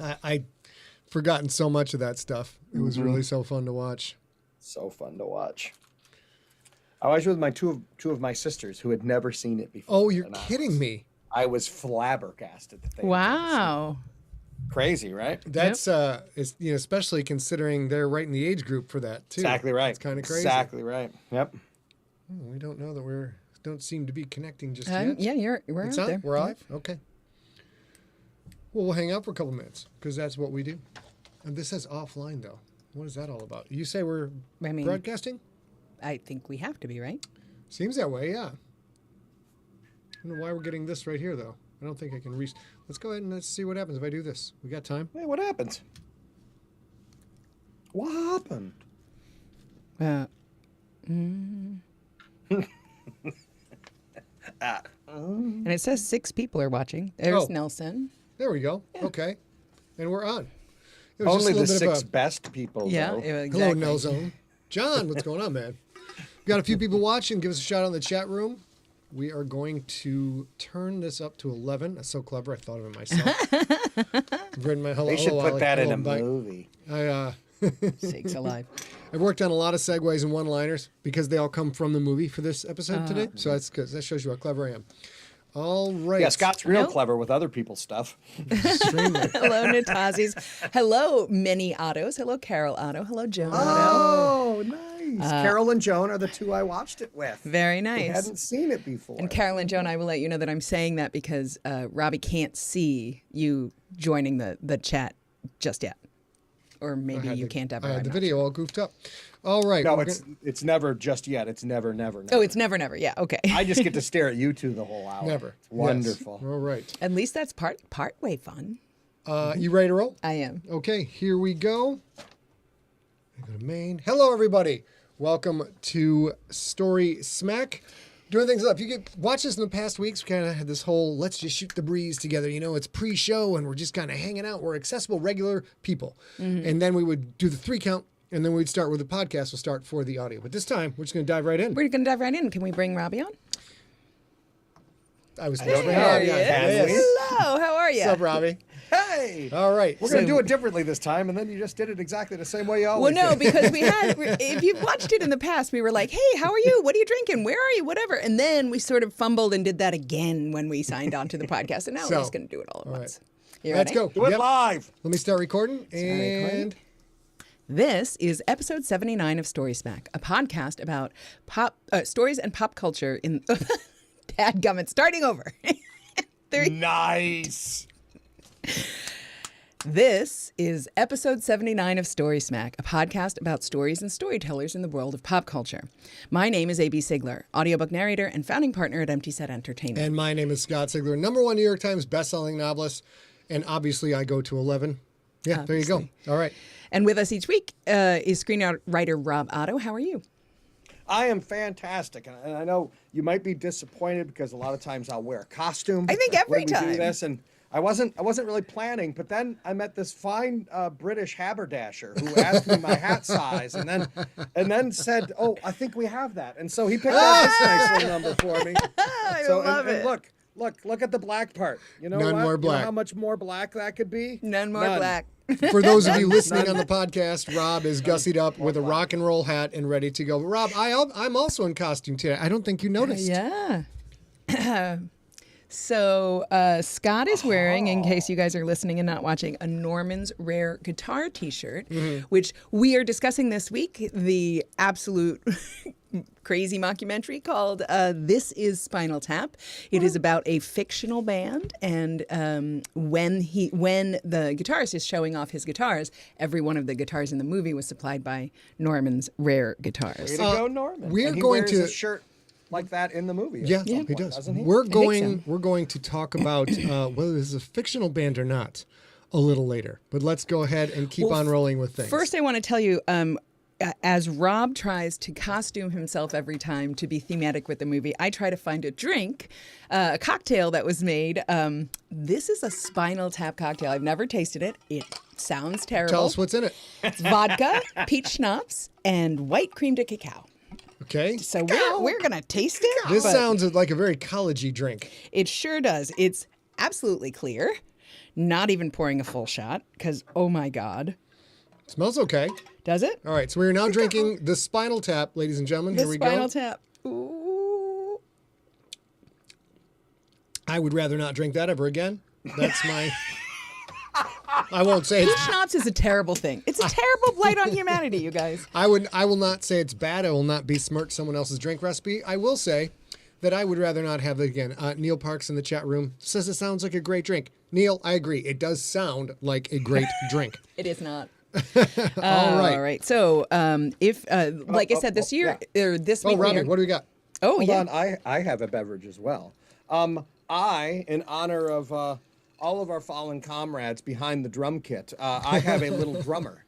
I forgotten so much of that stuff. It was really so fun to watch. So fun to watch. I was with my two of my sisters who had never seen it before. Oh, you're kidding me. I was flabbergasted that they Wow. Crazy, right? That's it's, especially considering they're right in the age group for that too. Exactly right. It's kind of crazy. Exactly right. Yep. We don't know that don't seem to be connecting just yet. Yeah, we're It's out on? there. We're live? Okay. Well, we'll hang out for a couple minutes because that's what we do. And this says offline though. What is that all about? You say we're broadcasting? I think we have to be, right? Seems that way, yeah. I don't know why we're getting this right here though. I don't think I can reach. Let's go ahead and let's see what happens if I do this. We got time? Hey, what happens? What happened? And it says 6 people are watching. There's Nelson. There we go. Yeah. Okay. And we're on. It was only the 6 best people, yeah, though. Exactly. Hello, Nelzone. John, what's going on, man? We've got a few people watching. Give us a shout out in the chat room. We are going to turn this up to 11. That's so clever. I thought of it myself. I've written my They should put that in a movie. Sakes alive. I've worked on a lot of segues and one-liners because they all come from the movie for this episode today. So that's good. That shows you how clever I am. All right. Yeah, Scott's real clever with other people's stuff. Extremely. Hello, Natazis. Hello, many Ottos. Hello, Carol Otto. Hello, Joan Otto. Oh, nice. Carol and Joan are the 2 I watched it with. Very nice. I hadn't seen it before. And Carol and Joan, I will let you know that I'm saying that because Robbie can't see you joining the chat just yet. Or maybe you can't ever. I had the video all goofed up. All right. No, it's never just yet. It's never. Oh, it's never. Yeah, okay. I just get to stare at you 2 the whole hour. Never. It's wonderful. Yes. All right. At least that's part way fun. You ready to roll? I am. Okay, here we go. I go to main. Hello, everybody. Welcome to StorySmack. Doing things up. You could watch this in the past weeks. We kind of had this whole let's just shoot the breeze together. It's pre-show and we're just kind of hanging out. We're accessible, regular people. Mm-hmm. And then we would do the 3 count and then we'd start with the podcast. We'll start for the audio. But this time, we're just going to dive right in. We're going to dive right in. Can we bring Robbie on? I was Hello, how are you? What's up, Robbie? Hey! All right. We're going to do it differently this time, and then you just did it exactly the same way you always Well, no, did. because if you've watched it in the past, we were like, hey, how are you? What are you drinking? Where are you? Whatever. And then we sort of fumbled and did that again when we signed on to the podcast. And now we're just going to do it all at once. You Let's ready? go. Do it live. Let me start recording. And This is episode 79 of StorySmack, a podcast about stories and pop culture in... Dadgummit, starting over. 3. Nice. This is episode 79 of StorySmack, a podcast about stories and storytellers in the world of pop culture. My name is A.B. Sigler, audiobook narrator and founding partner at Empty Set Entertainment. And my name is Scott Sigler, #1 New York Times bestselling novelist. And obviously I go to 11. Yeah, obviously. There you go. All right. And with us each week is screenwriter Rob Otto. How are you? I am fantastic, and I know you might be disappointed because a lot of times I'll wear a costume. I think every when time. we do this, and I wasn't really planning, but then I met this fine British haberdasher who asked me my hat size, and then said, "Oh, I think we have that," and so he picked out this nice little number for me. I love it. And look at the black part. You know None what? more black. You know how much more black that could be? None more black. For those of you listening on the podcast, Rob is gussied up with a rock and roll hat and ready to go. Rob, I'm also in costume today. I don't think you noticed. Yeah. So Scott is wearing, in case you guys are listening and not watching, a Norman's Rare Guitar t-shirt, which we are discussing this week, the absolute crazy mockumentary called This is Spinal Tap. It is about a fictional band, and when the guitarist is showing off his guitars, every one of the guitars in the movie was supplied by Norman's Rare Guitars. Way to go, Norman. We're and he going wears to a shirt like that in the movie. Yeah, Yeah. he does. Doesn't he? We're think going to talk about whether this is a fictional band or not a little later. But let's go ahead and keep on rolling with things. First, I want to tell you, as Rob tries to costume himself every time to be thematic with the movie, I try to find a drink, a cocktail that was made. This is a Spinal Tap cocktail. I've never tasted it. It sounds terrible. Tell us what's in it. It's vodka, peach schnapps, and white cream de cacao. Okay. So we're going to taste it. This but sounds like a very collegey drink. It sure does. It's absolutely clear. Not even pouring a full shot because, oh my God. Smells okay. Does it? All right, so we're now drinking the Spinal Tap, ladies and gentlemen. The Here we go. Spinal Tap. Ooh. I would rather not drink that ever again. That's my... I won't say Peach it's... schnapps is a terrible thing. It's a terrible blight on humanity, you guys. I will not say it's bad. I will not besmirch someone else's drink recipe. I will say that I would rather not have it again. Neil Parks in the chat room says it sounds like a great drink. Neil, I agree. It does sound like a great drink. It is not. All right. All right. So, if like I said, this year or this week, Robbie, what do we got? Oh, Hold yeah. on, I have a beverage as well. I, in honor of all of our fallen comrades behind the drum kit, I have a little drummer.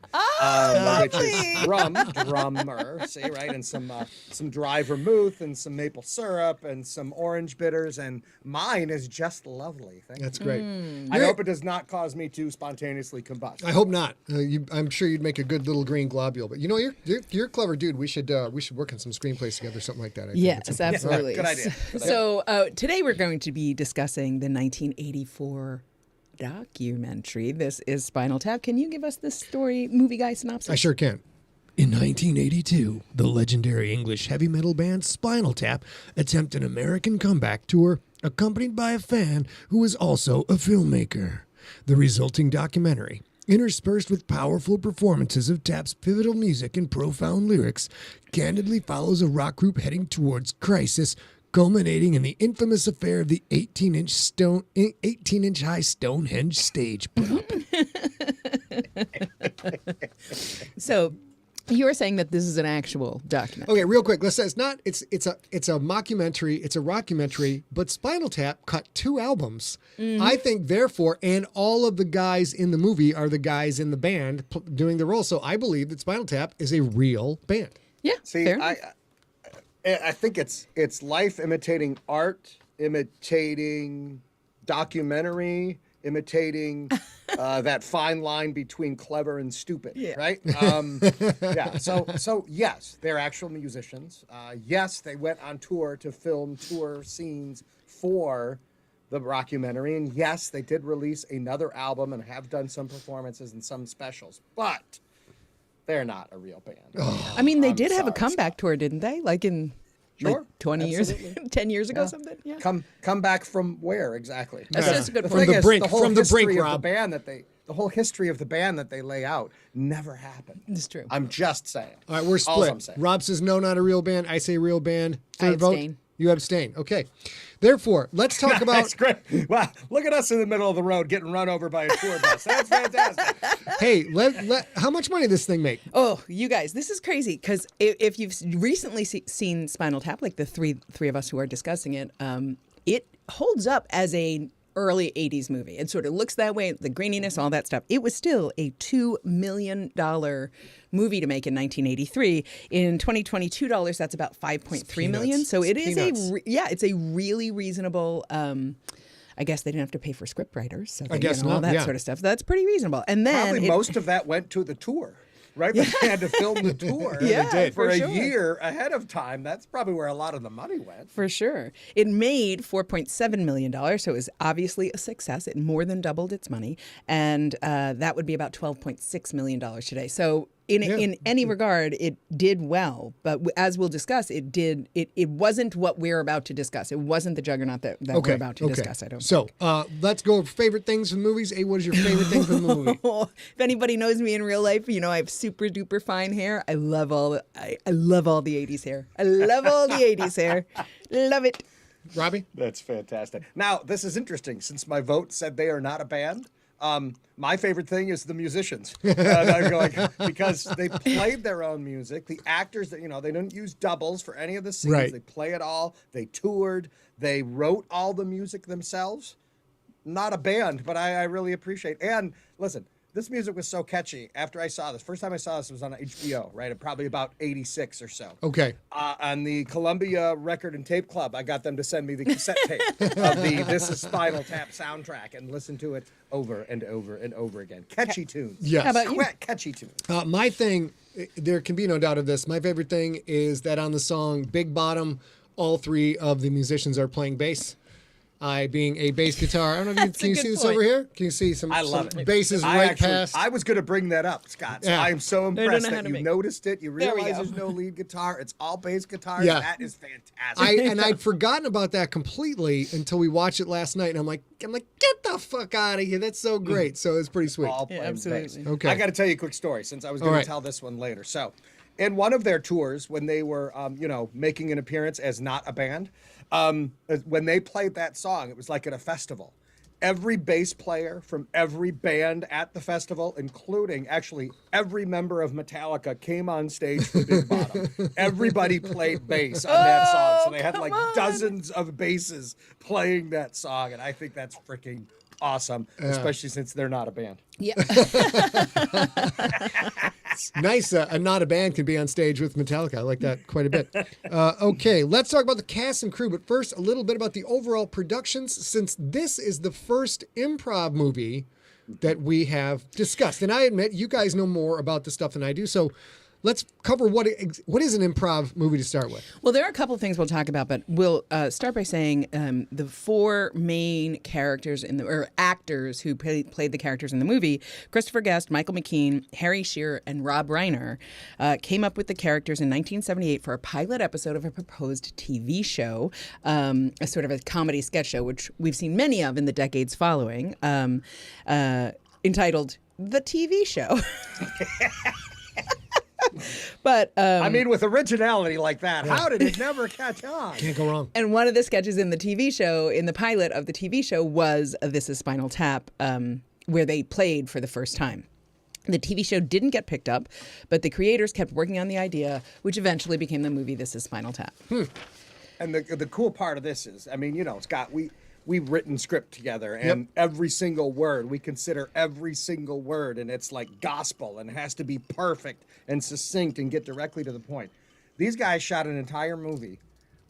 Which is drummer, see, right? And some dry vermouth and some maple syrup and some orange bitters, and mine is just lovely. Thank That's you. great. I hope it does not cause me to spontaneously combust. I hope not. I'm sure you'd make a good little green globule. But you know, you're a clever dude. We should work on some screenplays together, something like that. I think. Yes, absolutely. Good idea. So today we're going to be discussing the 1984 documentary. This is Spinal Tap. Can you give us the story, movie guy synopsis? I sure can. In 1982, the legendary English heavy metal band Spinal Tap attempt an American comeback tour accompanied by a fan who is also a filmmaker. The resulting documentary, interspersed with powerful performances of Tap's pivotal music and profound lyrics, candidly follows a rock group heading towards crisis, culminating in the infamous affair of the 18-inch high Stonehenge stage prop. So you were saying that this is an actual documentary. Okay, real quick. Let's say it's not. It's a mockumentary. It's a rockumentary. But Spinal Tap cut 2 albums. I think, therefore, and all of the guys in the movie are the guys in the band doing the role. So I believe that Spinal Tap is a real band. Yeah. See, fair enough. I think it's life imitating art, imitating documentary, imitating that fine line between clever and stupid, right? Yeah. So yes, they're actual musicians. Yes, they went on tour to film tour scenes for the rockumentary, and yes, they did release another album and have done some performances and some specials, but they're not a real band. I mean, they did have a comeback tour, didn't they? Like in Sure, like 20 absolutely. years, 10 years ago, something? Yeah. Come back from where exactly? That's a good The point. thing is, brink, the whole from the history brink, of Rob. the band the whole history of the band that they lay out never happened. It's true. I'm just saying. All right, we're All I'm split. saying. Rob says no, not a real band. I say real band. I Third vote. abstain. You abstain. Okay. Therefore, let's talk about. That's great. Wow, look at us in the middle of the road getting run over by a tour bus. That's fantastic. Hey, how much money does this thing make? Oh, you guys, this is crazy because if you've recently seen Spinal Tap, like the three of us who are discussing it, it holds up as a early 80s movie. It sort of looks that way, the graininess, all that stuff. It was still a $2 million movie to make in 1983. In 2022 dollars, that's about $5.3 million. So it is it's a really reasonable. I guess they didn't have to pay for script writers, so they, I guess all not, that yeah. sort of stuff. That's pretty reasonable. And then Probably most of that went to the tour. Right? They had to film the tour Yeah, for for a sure. year ahead of time. That's probably where a lot of the money went. For sure. It made $4.7 million, so it was obviously a success. It more than doubled its money, and that would be about $12.6 million today. So in any regard, it did well. But as we'll discuss, it wasn't what we're about to discuss. It wasn't the juggernaut that we're about to discuss, I don't think. So let's go over favorite things from the movies. What is your favorite thing from the movie? If anybody knows me in real life, you know I have super duper fine hair. I love all the 80s hair. I love all the 80s hair. Love it. Robbie? That's fantastic. Now, this is interesting. Since my vote said they are not a band, my favorite thing is the musicians. Because they played their own music. The actors, they didn't use doubles for any of the scenes. Right. They play it all. They toured. They wrote all the music themselves. Not a band, but I really appreciate. And listen, this music was so catchy. After I saw this, first time I saw this was on HBO, right? Probably about 86 or so. Okay. On the Columbia Record and Tape Club, I got them to send me the cassette tape of the This Is Spinal Tap soundtrack and listen to it over and over and over again. Catchy tunes. Yes. How about you? Catchy tunes. My thing, there can be no doubt of this. My favorite thing is that on the song Big Bottom, all 3 of the musicians are playing bass. I being a bass guitar. I don't know if you can you see this point. over here? Can you see some, I love some it. basses past? I was going to bring that up, Scott. So Yeah. I am so don't impressed know how that to you make- noticed it. You There we realize go. there's no lead guitar. It's all bass guitars. Yeah. That is fantastic. I'd forgotten about that completely until we watched it last night, and I'm like, get the fuck out of here. That's so great. So it's pretty sweet. All playing absolutely. bass. Okay. I got to tell you a quick story since I was going All to right. tell this one later. So, in one of their tours, when they were, making an appearance as not a band, when they played that song, it was like at a festival. Every bass player from every band at the festival, including actually every member of Metallica, came on stage for Big Bottom. Everybody played bass on that song. So they had like dozens of basses playing that song. And I think that's freaking awesome, especially since they're not a band. Yeah. Nice. Not a band can be on stage with Metallica. I like that quite a bit. Okay, let's talk about the cast and crew. But first, a little bit about the overall productions, since this is the first improv movie that we have discussed. And I admit, you guys know more about this stuff than I do. So let's cover what is an improv movie to start with. Well, there are a couple of things we'll talk about, but we'll start by saying the four main characters or actors who played the characters in the movie: Christopher Guest, Michael Mckean, Harry Shearer, and Rob Reiner came up with the characters in 1978 for a pilot episode of a proposed TV show, a sort of a comedy sketch show, which we've seen many of in the decades following, entitled The TV Show. But I mean, with originality like that, how did it never catch on? Can't go wrong. and one of the sketches in the TV show, in the pilot of the TV show, was This Is Spinal Tap, where they played for the first time. The TV show didn't get picked up, but the creators kept working on the idea, which eventually became the movie This Is Spinal Tap. And the cool part of this is, I mean, Scott, we've written script together, and every single word, we consider every single word, and it's like gospel, and it has to be perfect and succinct and get directly to the point. These guys shot an entire movie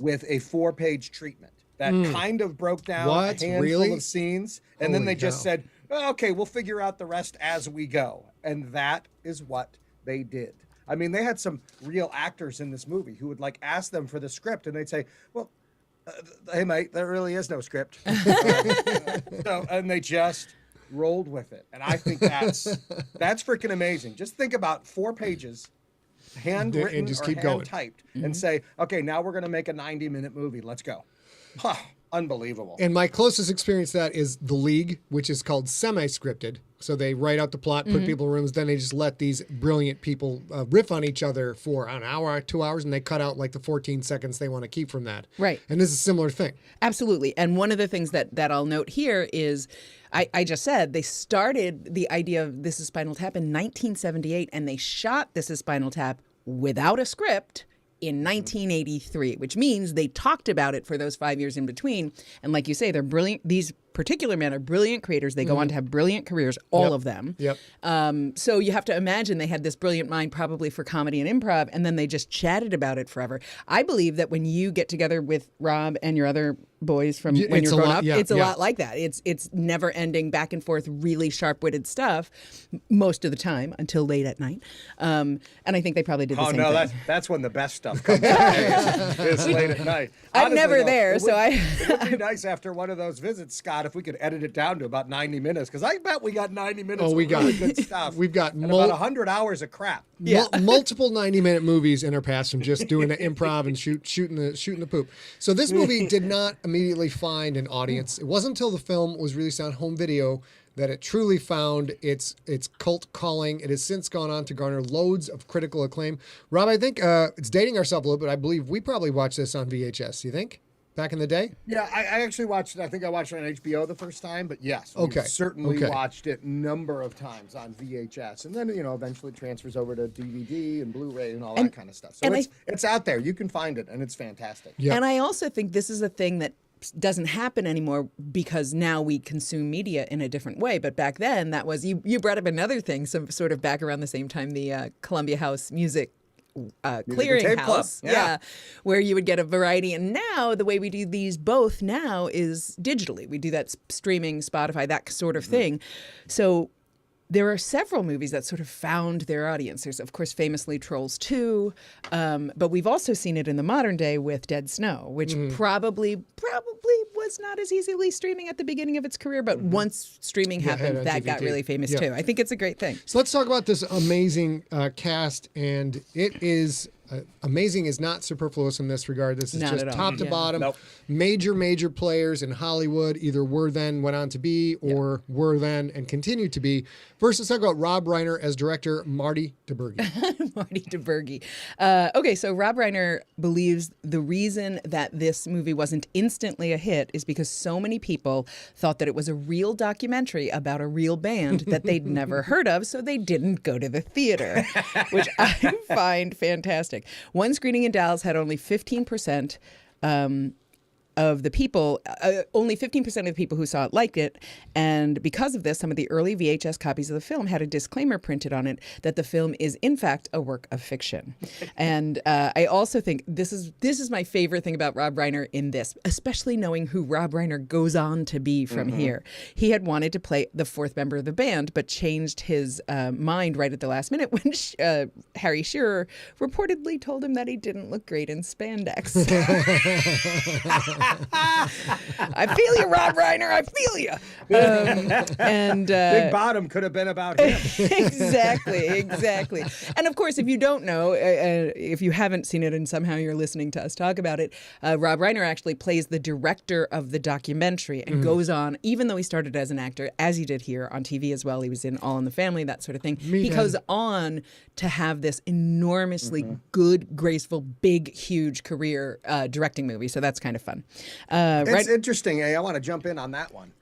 with a 4-page treatment that kind of broke down a handful Really? of scenes, and then Holy they just cow. said, "Oh, okay, we'll figure out the rest as we go." And that is what they did. I mean, they had some real actors in this movie who would like ask them for the script, and they'd say, "Well, hey mate, there really is no script." And they just rolled with it, and I think that's freaking amazing. Just think about 4 pages, handwritten And just or keep going. hand typed, and say, "Okay, now we're going to make a 90-minute movie. Let's go." Huh, unbelievable. And my closest experience to that is The League, which is called semi-scripted. So they write out the plot, put people in rooms, then they just let these brilliant people riff on each other for an hour, 2 hours, and they cut out like the 14 seconds they want to keep from that. Right. And this is a similar thing. Absolutely. And one of the things that I'll note here is I just said they started the idea of This Is Spinal Tap in 1978, and they shot This Is Spinal Tap without a script in 1983, which means they talked about it for those 5 years in between. And like you say, they're brilliant. These particular men are brilliant creators. They go on to have brilliant careers, all of them. Yep. So you have to imagine they had this brilliant mind probably for comedy and improv, and then they just chatted about it forever. I believe that when you get together with Rob and your other boys from when it's you're a growing lot- up, yeah, it's a yeah. lot like that. It's never ending back and forth, really sharp-witted stuff most of the time until late at night. And I think they probably did the Oh same no, thing. that's when the best stuff comes out. It's late at night. I'm Honestly, never though, there, it so I- It would be nice after one of those visits, Scott, if we could edit it down to about 90 minutes, because I bet we got 90 minutes. Oh, we of got really it. good stuff. We've got and about 100 hours of crap. Multiple 90-minute movies in our past from just doing the improv and shooting the poop. So this movie did not immediately find an audience. It wasn't until the film was released on home video that it truly found its cult calling. It has since gone on to garner loads of critical acclaim. Rob, I think it's dating ourselves a little bit. I believe we probably watched this on VHS. You think? Back in the day? Yeah, I actually watched it. I think I watched it on HBO the first time, but yes, Okay, we've certainly okay. watched it a number of times on VHS, and then eventually it transfers over to DVD and Blu-ray and all that kind of stuff. So and it's out there. You can find it, and it's fantastic. Yeah. And I also think this is a thing that doesn't happen anymore because now we consume media in a different way. But back then, that was you brought up another thing, some sort of back around the same time, the Columbia House music clearing tape club. house, Yeah. where you would get a variety. And now the way we do these both now is digitally. We do that streaming, Spotify, that sort of thing. So there are several movies that sort of found their audience. There's, of course, famously Trolls 2, but we've also seen it in the modern day with Dead Snow, which probably was not as easily streaming at the beginning of its career, but once streaming happened, on that got TVT. really famous Yeah. too. I think it's a great thing. So let's talk about this amazing cast, and it is amazing is not superfluous in this regard. This is Not just at all. top to Yeah. bottom. Nope. Major players in Hollywood either were then, went on to be, or were then and continue to be. First, let's talk about Rob Reiner as director, Marty Debergie. Marty Debergie. Okay, so Rob Reiner believes the reason that this movie wasn't instantly a hit is because so many people thought that it was a real documentary about a real band that they'd never heard of, so they didn't go to the theater, which I find fantastic. One screening in Dallas had only 15% of the people, only 15% of the people who saw it liked it. And because of this, some of the early VHS copies of the film had a disclaimer printed on it that the film is, in fact, a work of fiction. And I also think this is my favorite thing about Rob Reiner in this, especially knowing who Rob Reiner goes on to be from here. He had wanted to play the fourth member of the band, but changed his mind right at the last minute when Harry Shearer reportedly told him that he didn't look great in spandex. I feel you, Rob Reiner. I feel you. Big Bottom could have been about him. Exactly. And of course, if you don't know, if you haven't seen it and somehow you're listening to us talk about it, Rob Reiner actually plays the director of the documentary and goes on, even though he started as an actor, as he did here on TV as well. He was in All in the Family, that sort of thing. He goes on to have this enormously good, graceful, big, huge career directing movie. So that's kind of fun. It's interesting. I want to jump in on that one.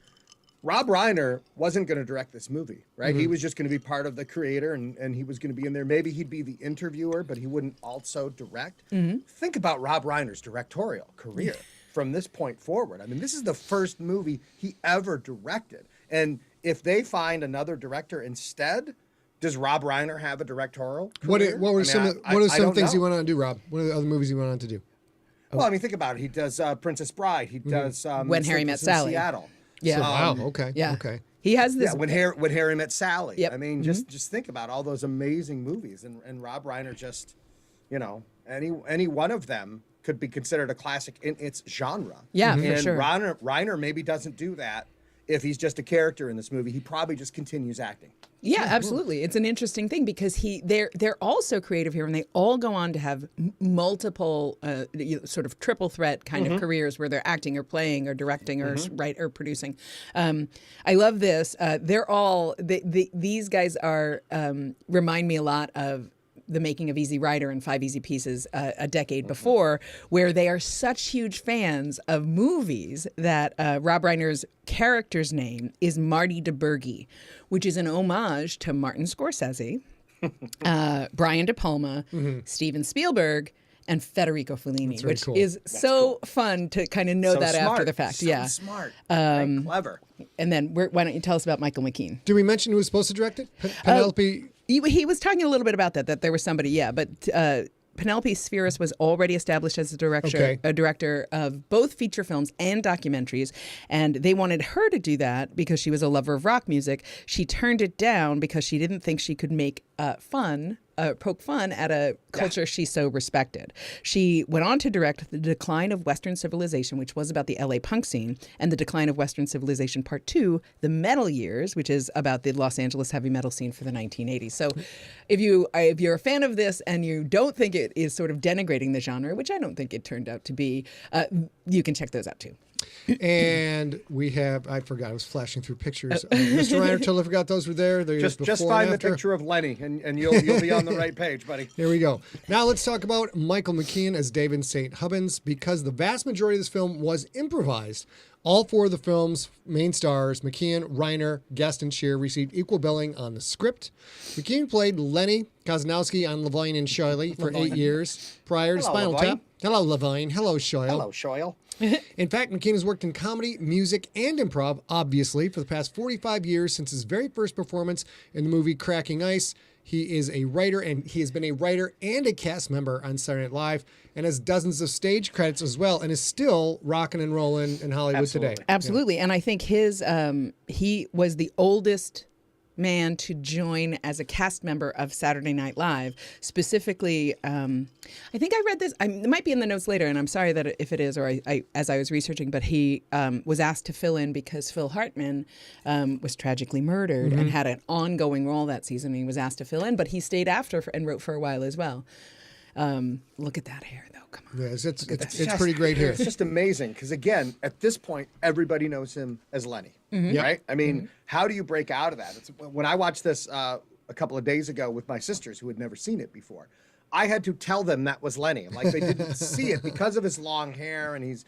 Rob Reiner wasn't going to direct this movie, right? He was just going to be part of the creator, and he was going to be in there. Maybe he'd be the interviewer, but he wouldn't also direct. Think about Rob Reiner's directorial career from this point forward. I mean, this is the first movie he ever directed. And if they find another director instead, does Rob Reiner have a directorial career? What were some things he went on to do, Rob? What are the other movies he went on to do? Well, I mean, think about it. He does Princess Bride. He does When Harry Met Sally. Seattle. Yeah. So, wow. Okay. Yeah. Okay. He has this. Yeah, when Harry Met Sally. Yep. I mean, just think about all those amazing movies, and Rob Reiner just, any one of them could be considered a classic in its genre. Yeah, for and sure. Reiner maybe doesn't do that if he's just a character in this movie. He probably just continues acting. Yeah, absolutely. It's an interesting thing because they're also creative here, and they all go on to have multiple sort of triple threat kind of careers where they're acting or playing or directing or write or producing. I love this. They're all these guys are remind me a lot of The Making of Easy Rider and Five Easy Pieces a decade before, where they are such huge fans of movies that Rob Reiner's character's name is Marty Debergie, which is an homage to Martin Scorsese, Brian De Palma, Steven Spielberg, and Federico Fellini, which cool. is so fun to kind of know that smart. after the fact. So smart. Right, clever. And then why don't you tell us about Michael Mckean? Did we mention who was supposed to direct it? Penelope. He was talking a little bit about that there was somebody, but Penelope Spheris was already established as a director of both feature films and documentaries, and they wanted her to do that because she was a lover of rock music. She turned it down because she didn't think she could make poke fun at a culture she so respected. She went on to direct The Decline of Western Civilization, which was about the LA punk scene, and The Decline of Western Civilization Part 2, The Metal Years, which is about the Los Angeles heavy metal scene for the 1980s. So if you're a fan of this and you don't think it is sort of denigrating the genre, which I don't think it turned out to be, you can check those out too. And we have, I forgot, I was flashing through pictures. Mr. Reiner totally forgot those were there. They're Just find the picture of Lenny, and you'll be on the right page, buddy. Here we go. Now let's talk about Michael Mckean as David St. Hubbins, because the vast majority of this film was improvised. All four of the film's main stars, Mckean, Reiner, Guest, and Scheer, received equal billing on the script. Mckean played Lenny Kozanowski on Levine and Shiley for 8 years prior to Spinal Tap. Hello, Levine. Hello, Shoyle. Hello, Shoyle. In fact, Mckean has worked in comedy, music, and improv, obviously, for the past 45 years since his very first performance in the movie Cracking Ice. He is a writer, and he has been a writer and a cast member on Saturday Night Live, and has dozens of stage credits as well, and is still rocking and rolling in Hollywood today. Absolutely. And I think he was the oldest man to join as a cast member of Saturday Night Live. Specifically, I think I read this. It might be in the notes later, and I'm sorry that if it is, or I as I was researching, but he was asked to fill in because Phil Hartman was tragically murdered and had an ongoing role that season. He was asked to fill in, but he stayed after and wrote for a while as well. Look at that hair, though. Come on. Yes, it's pretty great hair. It's just amazing because, again, at this point, everybody knows him as Lenny, right? I mean, how do you break out of that? When I watched this a couple of days ago with my sisters who had never seen it before, I had to tell them that was Lenny. Like, they didn't see it because of his long hair, and he's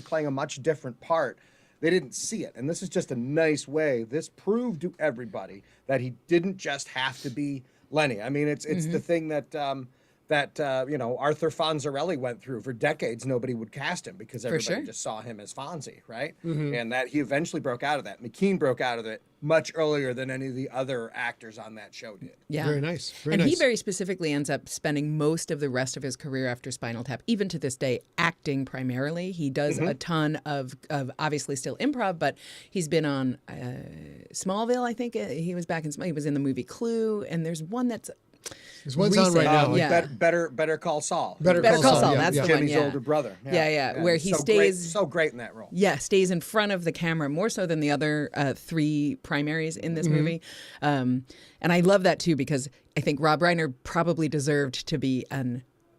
playing a much different part. They didn't see it, and this is just a nice way. This proved to everybody that he didn't just have to be Lenny. I mean, it's the thing that Arthur Fonzarelli went through for decades. Nobody would cast him because everybody just saw him as Fonzie, right? And that he eventually broke out of that. Mckean broke out of it much earlier than any of the other actors on that show did. Yeah, very nice. He very specifically ends up spending most of the rest of his career after Spinal Tap, even to this day, acting primarily. He does a ton of obviously still improv, but he's been on Smallville. I think he was back in. He was in the movie Clue, and there's one that's. There's one's on right now. Better Call Saul. Better Call Saul. That's the one. Jimmy's older brother. Yeah. Where he stays so great in that role. Yeah, stays in front of the camera more so than the other three primaries in this movie. And I love that too because I think Rob Reiner probably deserved to be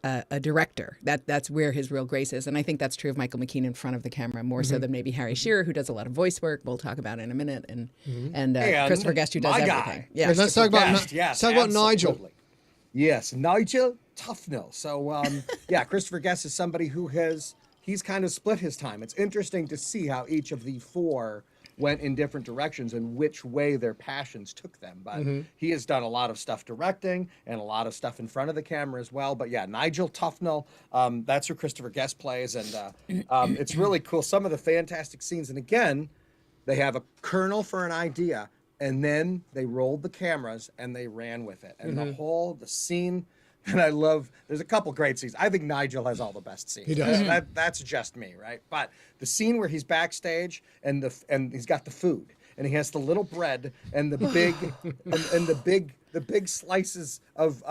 a director. That's where his real grace is, and I think that's true of Michael Mckean in front of the camera more so than maybe Harry Shearer, who does a lot of voice work. We'll talk about in a minute, and Christopher Guest, who does everything. Yeah, let's talk about Nigel. Absolutely. Yes, Nigel Tufnell. So, Christopher Guest is somebody who he's kind of split his time. It's interesting to see how each of the four went in different directions and which way their passions took them. But he has done a lot of stuff directing and a lot of stuff in front of the camera as well. But yeah, Nigel Tufnell, that's who Christopher Guest plays. And it's really cool. Some of the fantastic scenes. And again, they have a kernel for an idea. And then they rolled the cameras and they ran with it. And the scene that I love, there's a couple great scenes. I think Nigel has all the best scenes. He does. That's just me, right? But the scene where he's backstage and he's got the food and he has the little bread and the big and the big slices of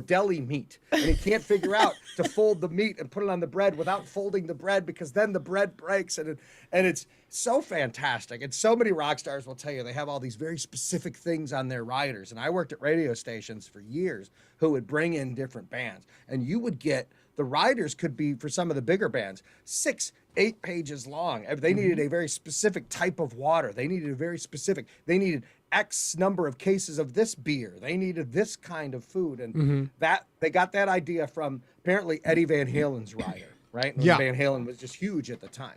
deli meat, and he can't figure out to fold the meat and put it on the bread without folding the bread because then the bread breaks, and it's so fantastic. And so many rock stars will tell you they have all these very specific things on their riders. And I worked at radio stations for years who would bring in different bands, and you would get the riders could be, for some of the bigger bands, 6-8 pages long. They needed a very specific type of water. They needed they needed X number of cases of this beer. They needed this kind of food. And that they got that idea from apparently Eddie Van Halen's rider, right? And Van Halen was just huge at the time.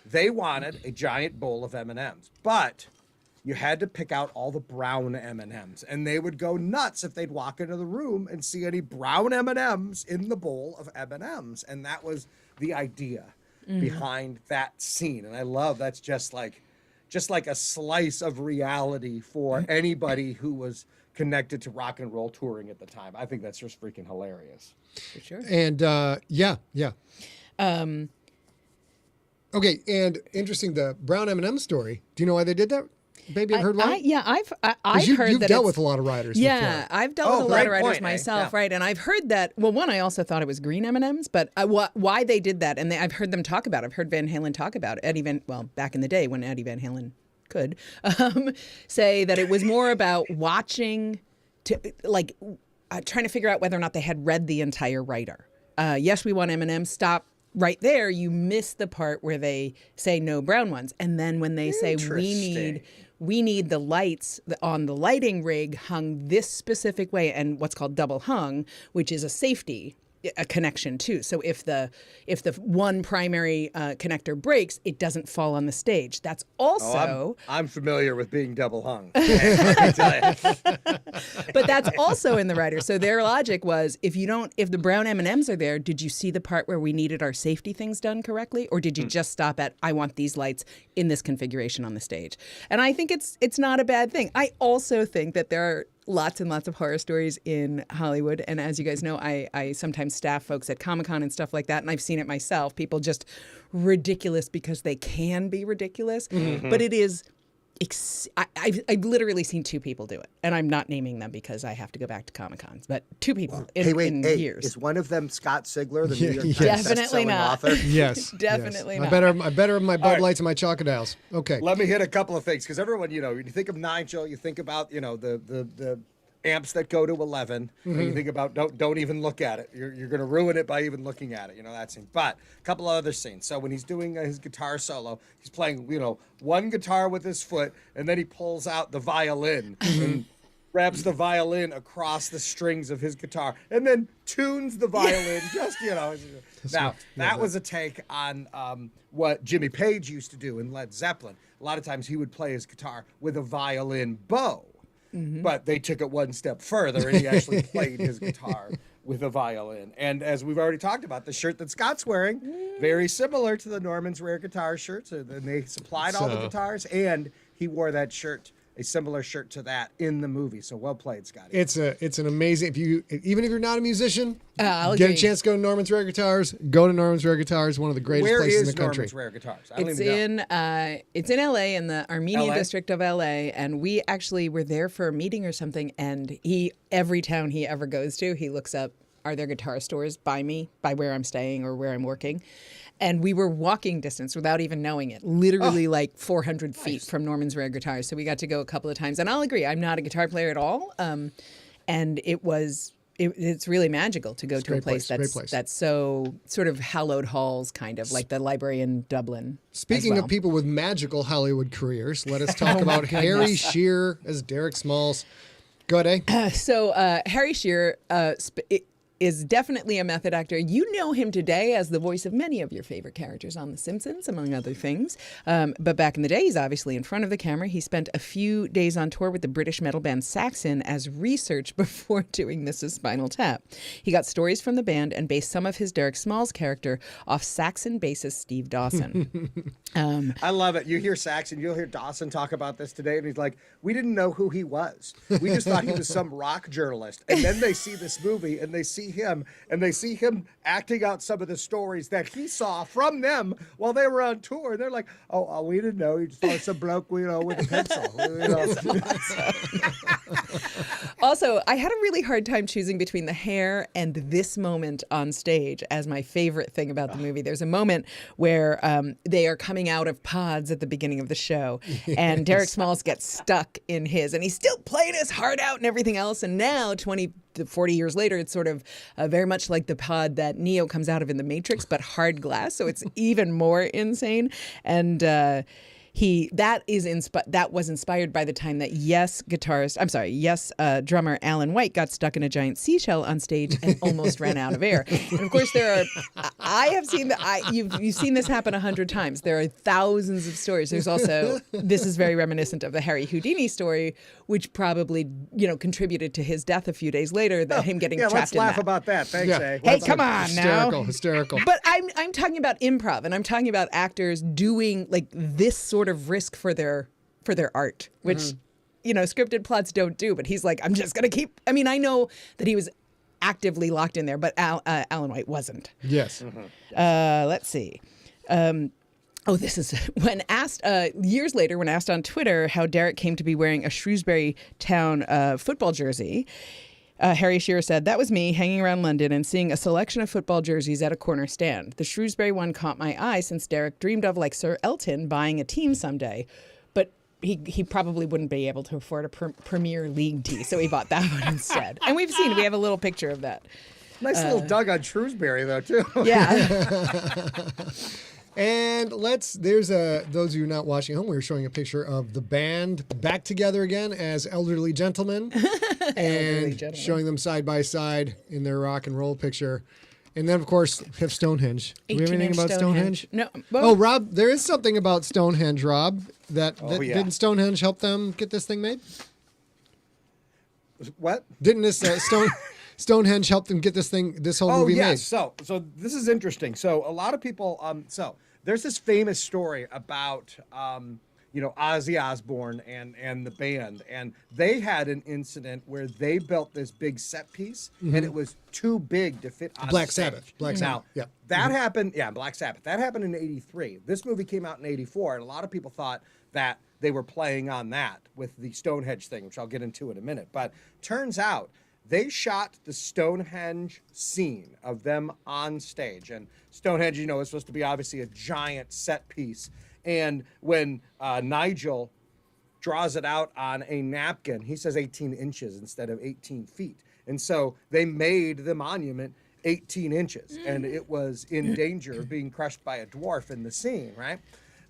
They wanted a giant bowl of M&Ms, but you had to pick out all the brown M&Ms, and they would go nuts if they'd walk into the room and see any brown M&Ms in the bowl of M&Ms. And that was the idea behind that scene. And I love that's just like a slice of reality for anybody who was connected to rock and roll touring at the time. I think that's just freaking hilarious. For sure. And okay, and interesting, the brown M&M story. Do you know why they did that? Maybe I've heard why? I've heard you've that dealt with a lot of writers. Yeah, before. I've dealt with a lot of writers myself, right? And I've heard that. Well, one, I also thought it was green M&Ms, but why they did that, and I've heard them talk about it. I've heard Van Halen talk about it. Back in the day when Eddie Van Halen could say that it was more about watching, trying to figure out whether or not they had read the entire writer. Yes, we want M&Ms. Stop. Right there, you miss the part where they say no brown ones, and then when they say we need the lights on the lighting rig hung this specific way, and what's called double hung, which is a safety connection too. So if the one primary connector breaks, it doesn't fall on the stage. That's also I'm familiar with being double hung. I tell you. But that's also in the writer. So their logic was if the brown M&Ms are there, did you see the part where we needed our safety things done correctly, or did you just stop at I want these lights in this configuration on the stage? And I think it's not a bad thing. I also think that there are lots and lots of horror stories in Hollywood. And as you guys know, I sometimes staff folks at Comic-Con and stuff like that. And I've seen it myself. People just ridiculous because they can be ridiculous. But it is I've literally seen 2 people do it, and I'm not naming them because I have to go back to Comic-Cons, but 2 people in years. Is one of them Scott Sigler, the New York Times Definitely bestselling not. author? Yes. Definitely yes. not. I better have my Bud Lights and my Chocodiles. Okay. Let me hit a couple of things because everyone, you think of Nigel, you think about, the amps that go to 11, and you think about don't even look at it. You're going to ruin it by even looking at it. That scene. But a couple of other scenes. So when he's doing his guitar solo, he's playing one guitar with his foot, and then he pulls out the violin and grabs the violin across the strings of his guitar, and then tunes the violin. Now that was a take on what Jimmy Page used to do in Led Zeppelin. A lot of times he would play his guitar with a violin bow. But they took it one step further, and he actually played his guitar with a violin. And as we've already talked about, the shirt that Scott's wearing, very similar to the Norman's Rare Guitar shirts. And they supplied all the guitars, and he wore that shirt, a similar shirt to that, in the movie. So well played, Scotty. It's an amazing. Even if you're not a musician, I'll get agree. a chance to go to Norman's Rare Guitars. Go to Norman's Rare Guitars, one of the greatest places in the country. Where is Norman's Rare Guitars? I don't It's even know. it's in LA, in the Armenia LA? district of LA, and we actually were there for a meeting or something, and every town he ever goes to, he looks up, are there guitar stores by where I'm staying or where I'm working? And we were walking distance without even knowing it, literally like 400 feet from Norman's Rare Guitars. So we got to go a couple of times. And I'll agree, I'm not a guitar player at all. And it's really magical to go to a place that's so sort of hallowed halls, kind of like the library in Dublin. Speaking of people with magical Hollywood careers, let us talk about Harry Shearer as Derek Smalls. Go ahead, eh? Harry Shearer is definitely a method actor. You know him today as the voice of many of your favorite characters on The Simpsons, among other things. But back in the day, he's obviously in front of the camera. He spent a few days on tour with the British metal band Saxon as research before doing This Is Spinal Tap. He got stories from the band and based some of his Derek Smalls character off Saxon bassist Steve Dawson. I love it. You hear Saxon, you'll hear Dawson talk about this today, and he's like, we didn't know who he was. We just thought he was some rock journalist. And then they see this movie, and they see him, and they see him acting out some of the stories that he saw from them while they were on tour. And they're like, oh, we didn't know. He just thought some bloke, with a pencil. Also, I had a really hard time choosing between the hair and this moment on stage as my favorite thing about the movie. There's a moment where they are coming out of pods at the beginning of the show, and Derek Smalls gets stuck in his, and he's still playing his heart out and everything else. And now, 20 to 40 years later, it's sort of very much like the pod that Neo comes out of in The Matrix, but hard glass. So it's even more insane. And that was inspired by the time that drummer Alan White got stuck in a giant seashell on stage and almost ran out of air. And of course, you've seen this happen 100 times. There are thousands of stories. There's also, this is very reminiscent of the Harry Houdini story, which probably contributed to his death a few days later. Him getting trapped in that. Let's laugh about that. Thanks, eh? Hey, come on now. Hysterical. But I'm talking about improv, and I'm talking about actors doing like this sort of risk for their art, which scripted plots don't do. But he's like, I'm just gonna keep. I mean, I know that he was actively locked in there, but Alan White wasn't. Yes. Let's see. This is when asked years later, when asked on Twitter how Derek came to be wearing a Shrewsbury Town football jersey. Harry Shearer said, that was me hanging around London and seeing a selection of football jerseys at a corner stand. The Shrewsbury one caught my eye since Derek dreamed of, like Sir Elton, buying a team someday. But he probably wouldn't be able to afford a Premier League tee, so he bought that one instead. And we have a little picture of that. Nice little dug on Shrewsbury, though, too. Yeah. And those of you not watching at home, we were showing a picture of the band back together again as elderly gentlemen and showing them side by side in their rock and roll picture. And then, of course, we have Stonehenge. Do we have anything about Stonehenge? No. Oh, Rob, there is something about Stonehenge, Rob. Didn't Stonehenge help them get this thing made? What? Didn't this Stonehenge help them get this whole movie made? So this is interesting. So a lot of people, there's this famous story about Ozzy Osbourne and the band, and they had an incident where they built this big set piece, and it was too big to fit on Black the stage. Sabbath. Black Sabbath. Yeah. That happened. Yeah, Black Sabbath. That happened in '83. This movie came out in '84, and a lot of people thought that they were playing on that with the Stonehenge thing, which I'll get into in a minute. But turns out they shot the Stonehenge scene of them on stage, and Stonehenge, is supposed to be obviously a giant set piece. And when Nigel draws it out on a napkin, he says 18 inches instead of 18 feet. And so they made the monument 18 inches, and it was in danger of being crushed by a dwarf in the scene, right?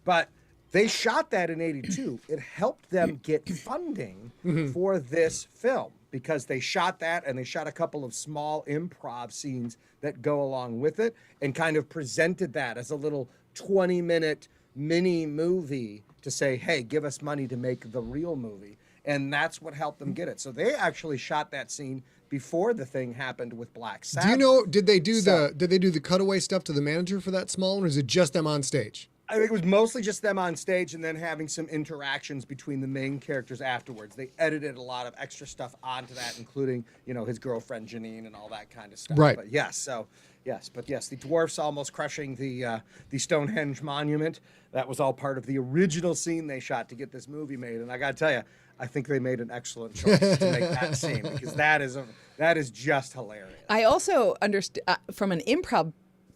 But they shot that in '82. It helped them get funding for this film because they shot that, and they shot a couple of small improv scenes that go along with it and kind of presented that as a little 20-minute mini movie to say, hey, give us money to make the real movie. And that's what helped them get it. So they actually shot that scene before the thing happened with Black Sabbath. Do you know, did they do the cutaway stuff to the manager for that small one, or is it just them on stage? I think it was mostly just them on stage and then having some interactions between the main characters afterwards. They edited a lot of extra stuff onto that, including, his girlfriend Janine and all that kind of stuff. Right. But yes, the dwarfs almost crushing the Stonehenge monument. That was all part of the original scene they shot to get this movie made. And I got to tell you, I think they made an excellent choice to make that scene because that is just hilarious. I also understand from an improv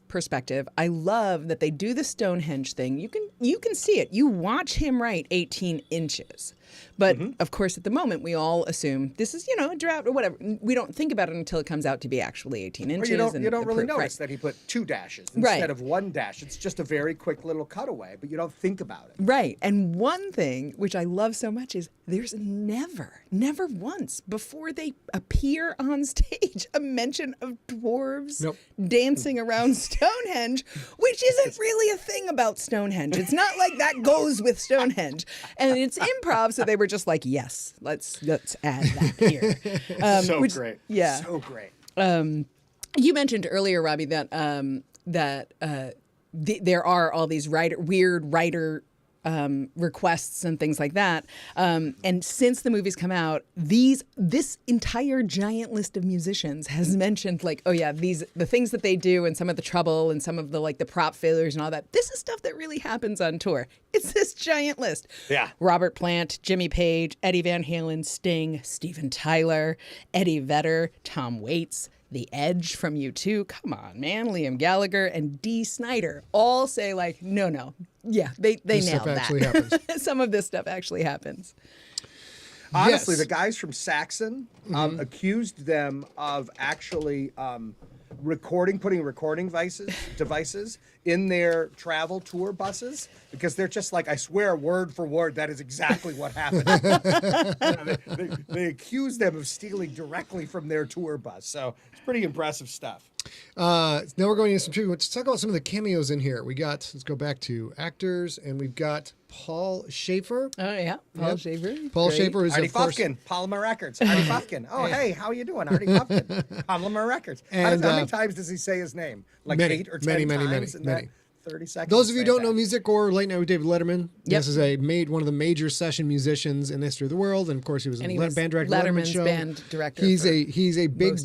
perspective, I love that they do the Stonehenge thing. You can see it. You watch him write 18 inches. But of course, at the moment, we all assume this is, a drought or whatever. We don't think about it until it comes out to be actually 18 inches. Or you don't really notice that he put 2 dashes instead of 1 dash. It's just a very quick little cutaway, but you don't think about it. Right. And one thing which I love so much is there's never once before they appear on stage a mention of dwarves dancing around Stonehenge, which isn't really a thing about Stonehenge. It's not like that goes with Stonehenge. And it's improv, so they were just like, yes, let's add that here. Great. Yeah. So great. You mentioned earlier, Robbie, that there are all these weird writer requests and things like that. And since the movie's come out, this entire giant list of musicians has mentioned the things that they do and some of the trouble and some of the prop failures and all that. This is stuff that really happens on tour. It's this giant list. Yeah. Robert Plant, Jimmy Page, Eddie Van Halen, Sting, Steven Tyler, Eddie Vedder, Tom Waits, The Edge from U2, come on, man, Liam Gallagher, and Dee Snider all say no. Yeah, they nailed that. Actually happens. Some of this stuff actually happens. Honestly, the guys from Saxon accused them of actually putting recording devices in their travel tour buses because they're just I swear, word for word, that is exactly what happened. They accused them of stealing directly from their tour bus. So it's pretty impressive stuff. Now we're going into some trivia. Let's talk about some of the cameos in here. Let's go back to actors, and we've got Paul Schaefer. Oh, yeah. Paul Schaefer. Paul Schaefer is, Artie of course... Fufkin, Polymer Records. Artie Fufkin. Oh, hey, how you doing, Artie Fufkin? Polymer Records. And, how many times does he say his name? Many, 8 or 10 times? Many. 30 seconds. Those of you who don't know music or Late Night with David Letterman, Yep. this is one of the major session musicians in the history of the world, and of course he was in the band director of Letterman's show. band director. He's a big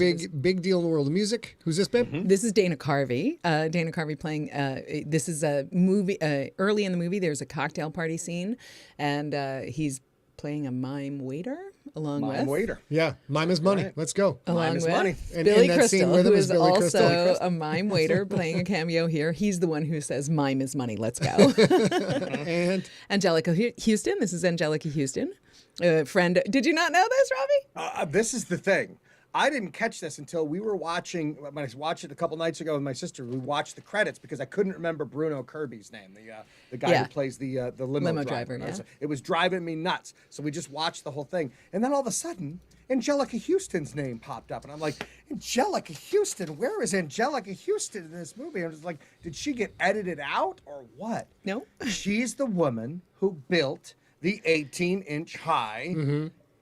deal in the world of music. Who's this, babe? This is Dana Carvey. Dana Carvey playing. This is a movie. Early in the movie, there's a cocktail party scene, and he's playing a mime waiter along with. Mime waiter. Yeah, mime is money. Right. Let's go. Along with money. And Billy in that scene Crystal, with him who is is Billy also Crystal. a mime waiter playing a cameo here. He's the one who says mime is money. Let's go. And Angelica Houston. This is Angelica Houston. Friend. Did you not know this, Robbie? This is the thing. I didn't catch this until we were watching. When I watched it a couple nights ago with my sister, we watched the credits because I couldn't remember Bruno Kirby's name, the guy who plays the limo driver. Yeah. It was driving me nuts. So we just watched the whole thing, and then all of a sudden, Angelica Houston's name popped up, and I'm like, Angelica Houston? Where is Angelica Houston in this movie? I was like, did she get edited out or what? No. She's the woman who built the 18-inch high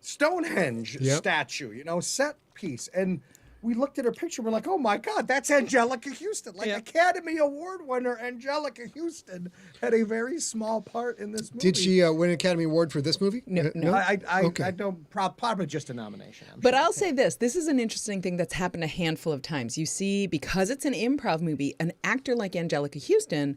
Stonehenge statue, set piece. And we looked at her picture. We're like, oh my God, that's Angelica Houston. Like Academy Award winner Angelica Houston had a very small part in this movie. Did she win an Academy Award for this movie? No. I don't, probably just a nomination. But I'll say this. This is an interesting thing that's happened a handful of times. You see, because it's an improv movie, an actor like Angelica Houston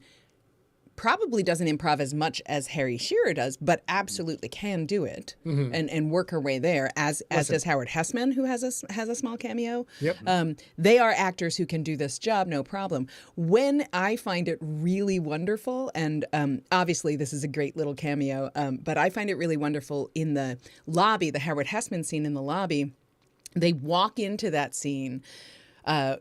probably doesn't improv as much as Harry Shearer does, but absolutely can do it and work her way there, as does Howard Hessman, who has a small cameo. Yep. They are actors who can do this job, no problem. When I find it really wonderful, and obviously this is a great little cameo, but I find it really wonderful in the lobby, the Howard Hessman scene in the lobby. They walk into that scene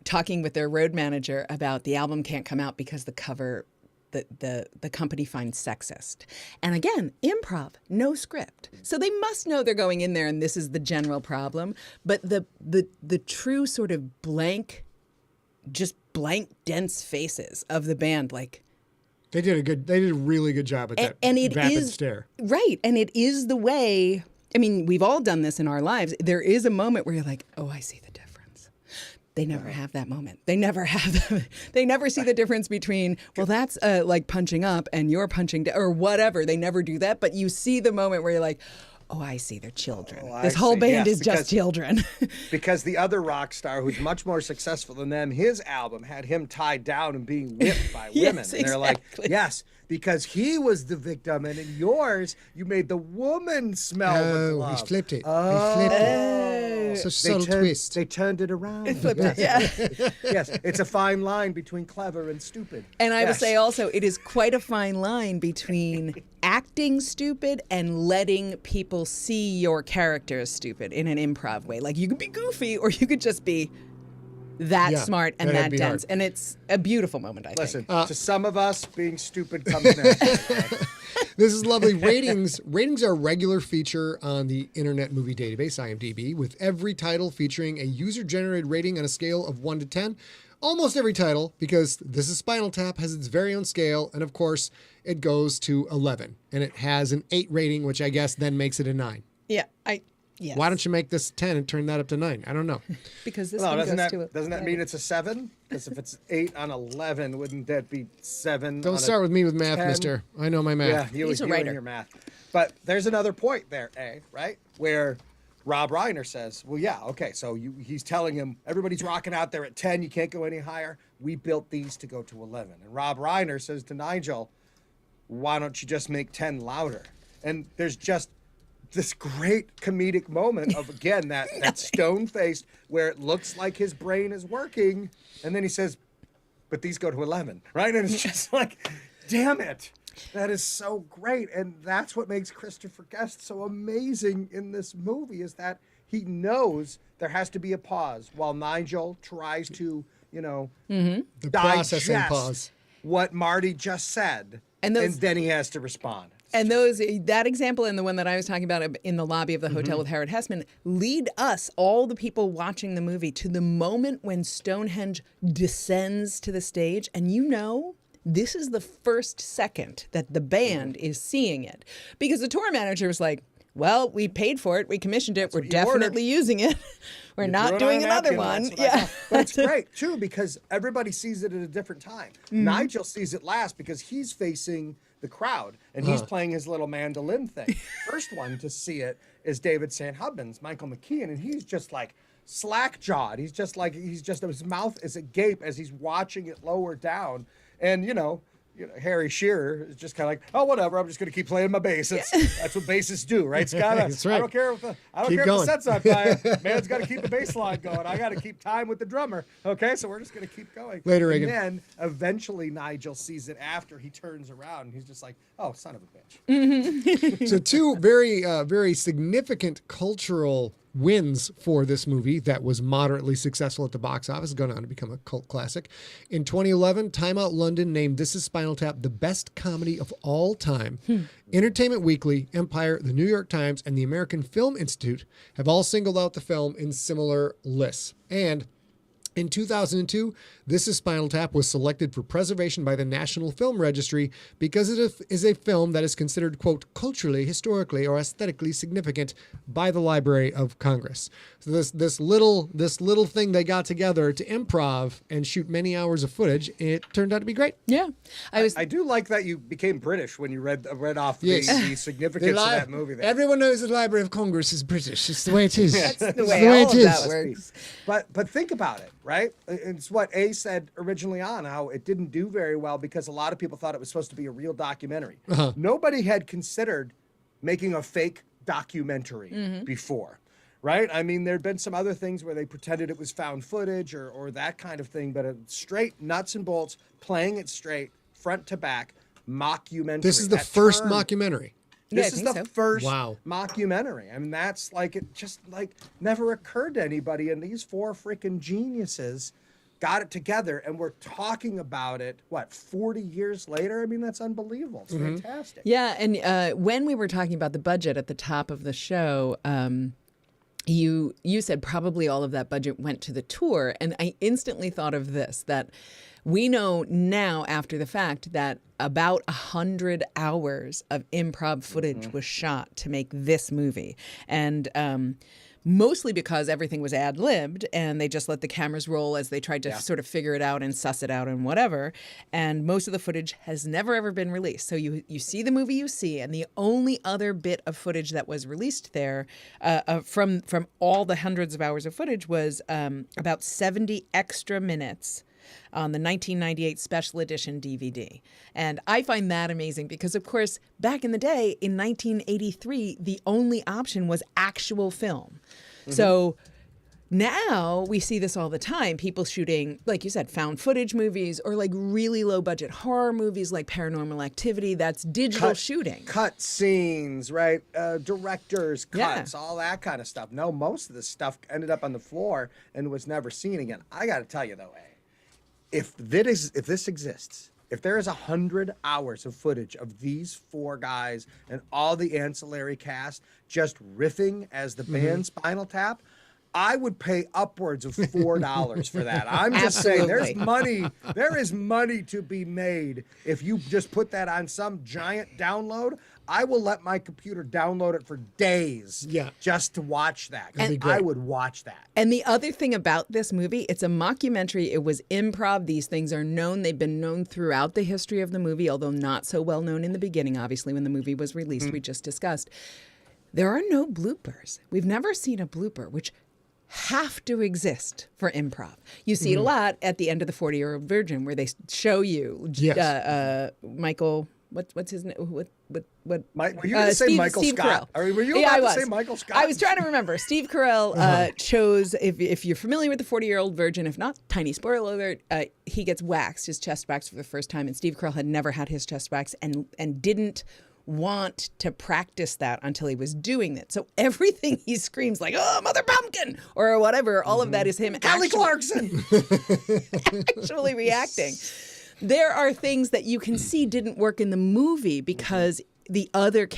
talking with their road manager about the album can't come out because the cover the company finds sexist. And again, improv, no script. So they must know they're going in there and this is the general problem. But the true sort of blank, dense faces of the band, like, they did a really good job at that. And it rapid is stare. Right. And it is the way, I mean, we've all done this in our lives. There is a moment where you're like, oh, I see the difference. They never have that moment. They never have they never see the difference between, well, that's like punching up and you're punching down or whatever. They never do that. But you see the moment where you're like, oh, I see, they're children. This whole band is just children. Because the other rock star who's much more successful than them, his album had him tied down and being whipped by women. Yes, and they're like, yes, because he was the victim, and in yours, you made the woman smell the glove. He flipped it. He flipped it. Such a subtle twist. They turned it around. It flipped it, yeah. Yes, it's a fine line between clever and stupid. And I will say also, it is quite a fine line between acting stupid and letting people see your character as stupid in an improv way. Like, you could be goofy or you could just be that smart and that dense. And it's a beautiful moment, I think. Listen, to some of us, being stupid comes next. This is lovely. Ratings are a regular feature on the Internet Movie Database, IMDb, with every title featuring a user-generated rating on a scale of 1 to 10. Almost every title, because This is Spinal Tap, has its very own scale, and of course, it goes to 11. And it has an 8 rating, which I guess then makes it a 9. Yeah, Yes. Why don't you make this 10 and turn that up to 9? I don't know. Because this one goes to doesn't that mean it's a 7? Because if it's 8 on 11, wouldn't that be 7? Don't start with me with math, 10? mister. I know my math. Yeah, He's a you writer. and your math. But there's another point there, right? Where Rob Reiner says, well, yeah, okay, so he's telling him, everybody's rocking out there at 10, you can't go any higher. We built these to go to 11. And Rob Reiner says to Nigel, why don't you just make 10 louder? And there's just this great comedic moment of, again, that stone-faced where it looks like his brain is working. And then he says, but these go to 11, right? And it's just like, damn it. That is so great. And that's what makes Christopher Guest so amazing in this movie, is that he knows there has to be a pause while Nigel tries to, The processing pause. What Marty just said. And then he has to respond. And that example and the one that I was talking about in the lobby of the hotel with Howard Hessman lead us, all the people watching the movie, to the moment when Stonehenge descends to the stage. And this is the first second that the band is seeing it. Because the tour manager was like, well, we paid for it. We commissioned it. We're definitely using it. We're not doing another one. Yeah. But it's great, too, because everybody sees it at a different time. Nigel sees it last because he's facing the crowd, and he's playing his little mandolin thing. First one to see it is David St. Hubbins, Michael Mckean, and he's just like slack-jawed. His mouth is agape as he's watching it lower down. And, Harry Shearer is just kind of like, oh, whatever, I'm just going to keep playing my bass. That's what bassists do, right, Scott? That's right. I don't care if the set's on fire. Man's got to keep the bass line going. I got to keep time with the drummer. Okay, so we're just going to keep going. Later, Reagan. And then eventually Nigel sees it after he turns around, and he's just like, oh, son of a bitch. So two very, very significant cultural wins for this movie that was moderately successful at the box office, going on to become a cult classic. In 2011, Time Out London named This is Spinal Tap the best comedy of all time. Entertainment Weekly, Empire, the New York Times, and the American Film Institute have all singled out the film in similar lists. And In 2002, This is Spinal Tap was selected for preservation by the National Film Registry because it is a film that is considered, quote, culturally, historically, or aesthetically significant by the Library of Congress. So this little thing they got together to improv and shoot many hours of footage, it turned out to be great. Yeah. I do like that you became British when you read off the significance of that movie. There. Everyone knows the Library of Congress is British. It's the way it is. That's the way all of that works. But think about it, right? It's what A said originally on how it didn't do very well because a lot of people thought it was supposed to be a real documentary. Nobody had considered making a fake documentary before, right? I mean, there'd been some other things where they pretended it was found footage or that kind of thing, but a straight nuts and bolts, playing it straight, front to back, mockumentary. This is the first mockumentary. This is the first Wow. mockumentary. I mean, that's like, it just like never occurred to anybody. And these four freaking geniuses got it together and we're talking about it, 40 years later? I mean, that's unbelievable. It's fantastic. Yeah. And when we were talking about the budget at the top of the show, you said probably all of that budget went to the tour. And I instantly thought of this, that we know now after the fact that about 100 hours of improv footage was shot to make this movie. And mostly because everything was ad-libbed and they just let the cameras roll as they tried to sort of figure it out and suss it out and whatever. And most of the footage has never, ever been released. So you see the movie you see, and the only other bit of footage that was released there from all the hundreds of hours of footage was about 70 extra minutes on the 1998 special edition DVD. And I find that amazing because, of course, back in the day, in 1983, the only option was actual film. So now we see this all the time. People shooting, like you said, found footage movies or like really low budget horror movies like Paranormal Activity. That's digital shooting. Cut scenes, right? Director's cuts, all that kind of stuff. No, most of this stuff ended up on the floor and was never seen again. I got to tell you, though, if this exists, if there is 100 hours of footage of these four guys and all the ancillary cast just riffing as the band Spinal Tap, I would pay upwards of $4 for that. I'm just saying, there is money to be made if you just put that on some giant download. I will let my computer download it for days just to watch that. I would watch that. And the other thing about this movie, it's a mockumentary. It was improv. These things are known. They've been known throughout the history of the movie, although not so well known in the beginning, obviously, when the movie was released, we just discussed. There are no bloopers. We've never seen a blooper, which have to exist for improv. You see it a lot at the end of the 40-Year-Old Virgin, where they show you Michael. What's his name? What? Were you going to say Michael Scott? Were you about to say Michael Scott? I was trying to remember. Steve Carell chose, if you're familiar with the 40-Year-Old Virgin, if not, tiny spoiler alert, he gets waxed, his chest waxed for the first time, and Steve Carell had never had his chest waxed and didn't want to practice that until he was doing it. So everything he screams like, "Oh, Mother Pumpkin," or whatever, all of that is him Clarkson actually reacting. There are things that you can see didn't work in the movie because the other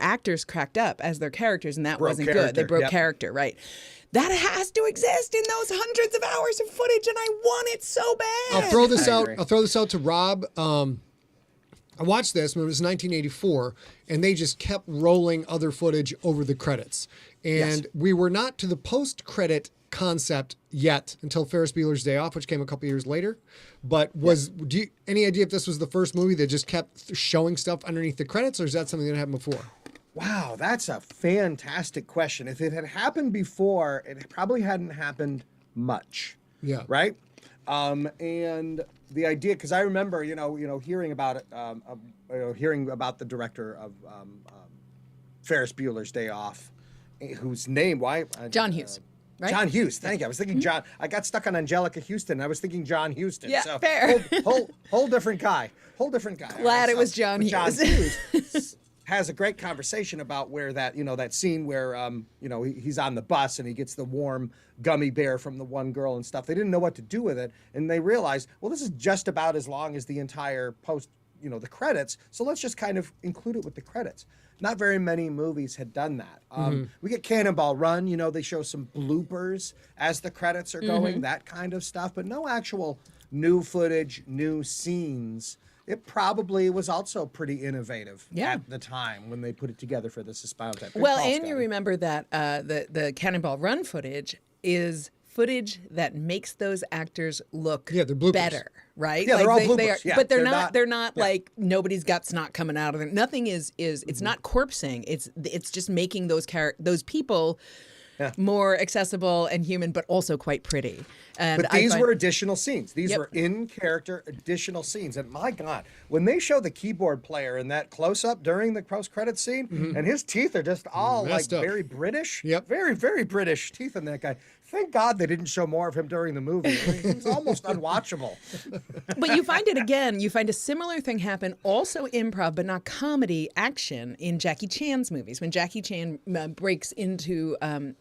actors cracked up as their characters, and that wasn't good. They broke character, right? That has to exist in those hundreds of hours of footage, and I want it so bad. I'll throw this out to Rob. I watched this when it was 1984, and they just kept rolling other footage over the credits. And we were not to the post-credit concept yet until Ferris Bueller's Day Off, which came a couple years later. But any idea if this was the first movie that just kept showing stuff underneath the credits, or is that something that happened before? Wow, that's a fantastic question. If it had happened before, it probably hadn't happened much. Yeah. Right? And the idea, because I remember, hearing about it, hearing about the director of Ferris Bueller's Day Off, whose name, John Hughes. Right? John Hughes, thank you. I was thinking John. I got stuck on Angelica Houston. I was thinking John Houston. Yeah, so fair. Whole different guy. Glad it was John Hughes. John Hughes has a great conversation about where that scene where he's on the bus and he gets the warm gummy bear from the one girl and stuff. They didn't know what to do with it, and they realized, well, this is just about as long as the entire post the credits. So let's just kind of include it with the credits. Not very many movies had done that. We get Cannonball Run, they show some bloopers as the credits are going, that kind of stuff, but no actual new footage, new scenes. It probably was also pretty innovative at the time when they put it together for the Spinal Tap. Well, and you remember that the Cannonball Run footage is footage that makes those actors look better, right? Yeah, they're all bloopers. But they're not like nobody's got snot coming out of them. Nothing is it's not corpsing. It's just making those people more accessible and human, but also quite pretty. And but these were additional scenes. These were in-character additional scenes. And my God, when they show the keyboard player in that close-up during the post-credit scene, and his teeth are just all messed up. very British. Yep. Very, very British teeth in that guy. Thank God they didn't show more of him during the movie. He was almost unwatchable. But you find it again. You find a similar thing happen, also improv, but not comedy, action in Jackie Chan's movies. When Jackie Chan breaks into Hong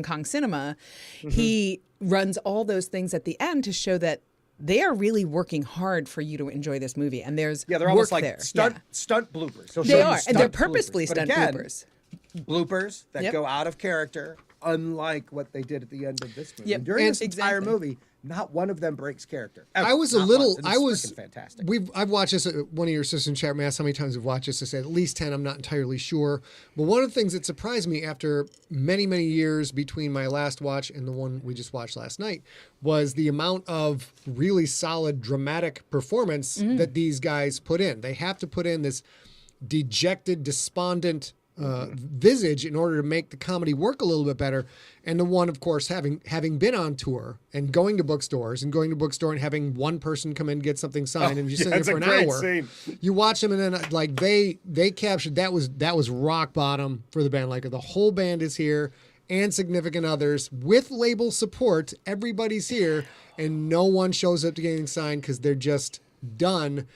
Kong cinema, he runs all those things at the end to show that they are really working hard for you to enjoy this movie. And there's they're almost work like there. stunt bloopers. They are, and they're purposefully stunt bloopers. Bloopers that go out of character, unlike what they did at the end of this movie. Yep. And during this entire movie, not one of them breaks character. Ever. I was It's fantastic. I've watched this. One of your sisters chat me asked how many times I've watched this. I said at least 10. I'm not entirely sure. But one of the things that surprised me after many, many years between my last watch and the one we just watched last night was the amount of really solid dramatic performance that these guys put in. They have to put in this dejected, despondent visage in order to make the comedy work a little bit better. And the one, of course, having been on tour and going to bookstores and having one person come in and get something signed and you sit there for an hour. Scene. You watch them and then like they captured that was rock bottom for the band. Like the whole band is here and significant others with label support. Everybody's here and no one shows up to getting signed because they're just done.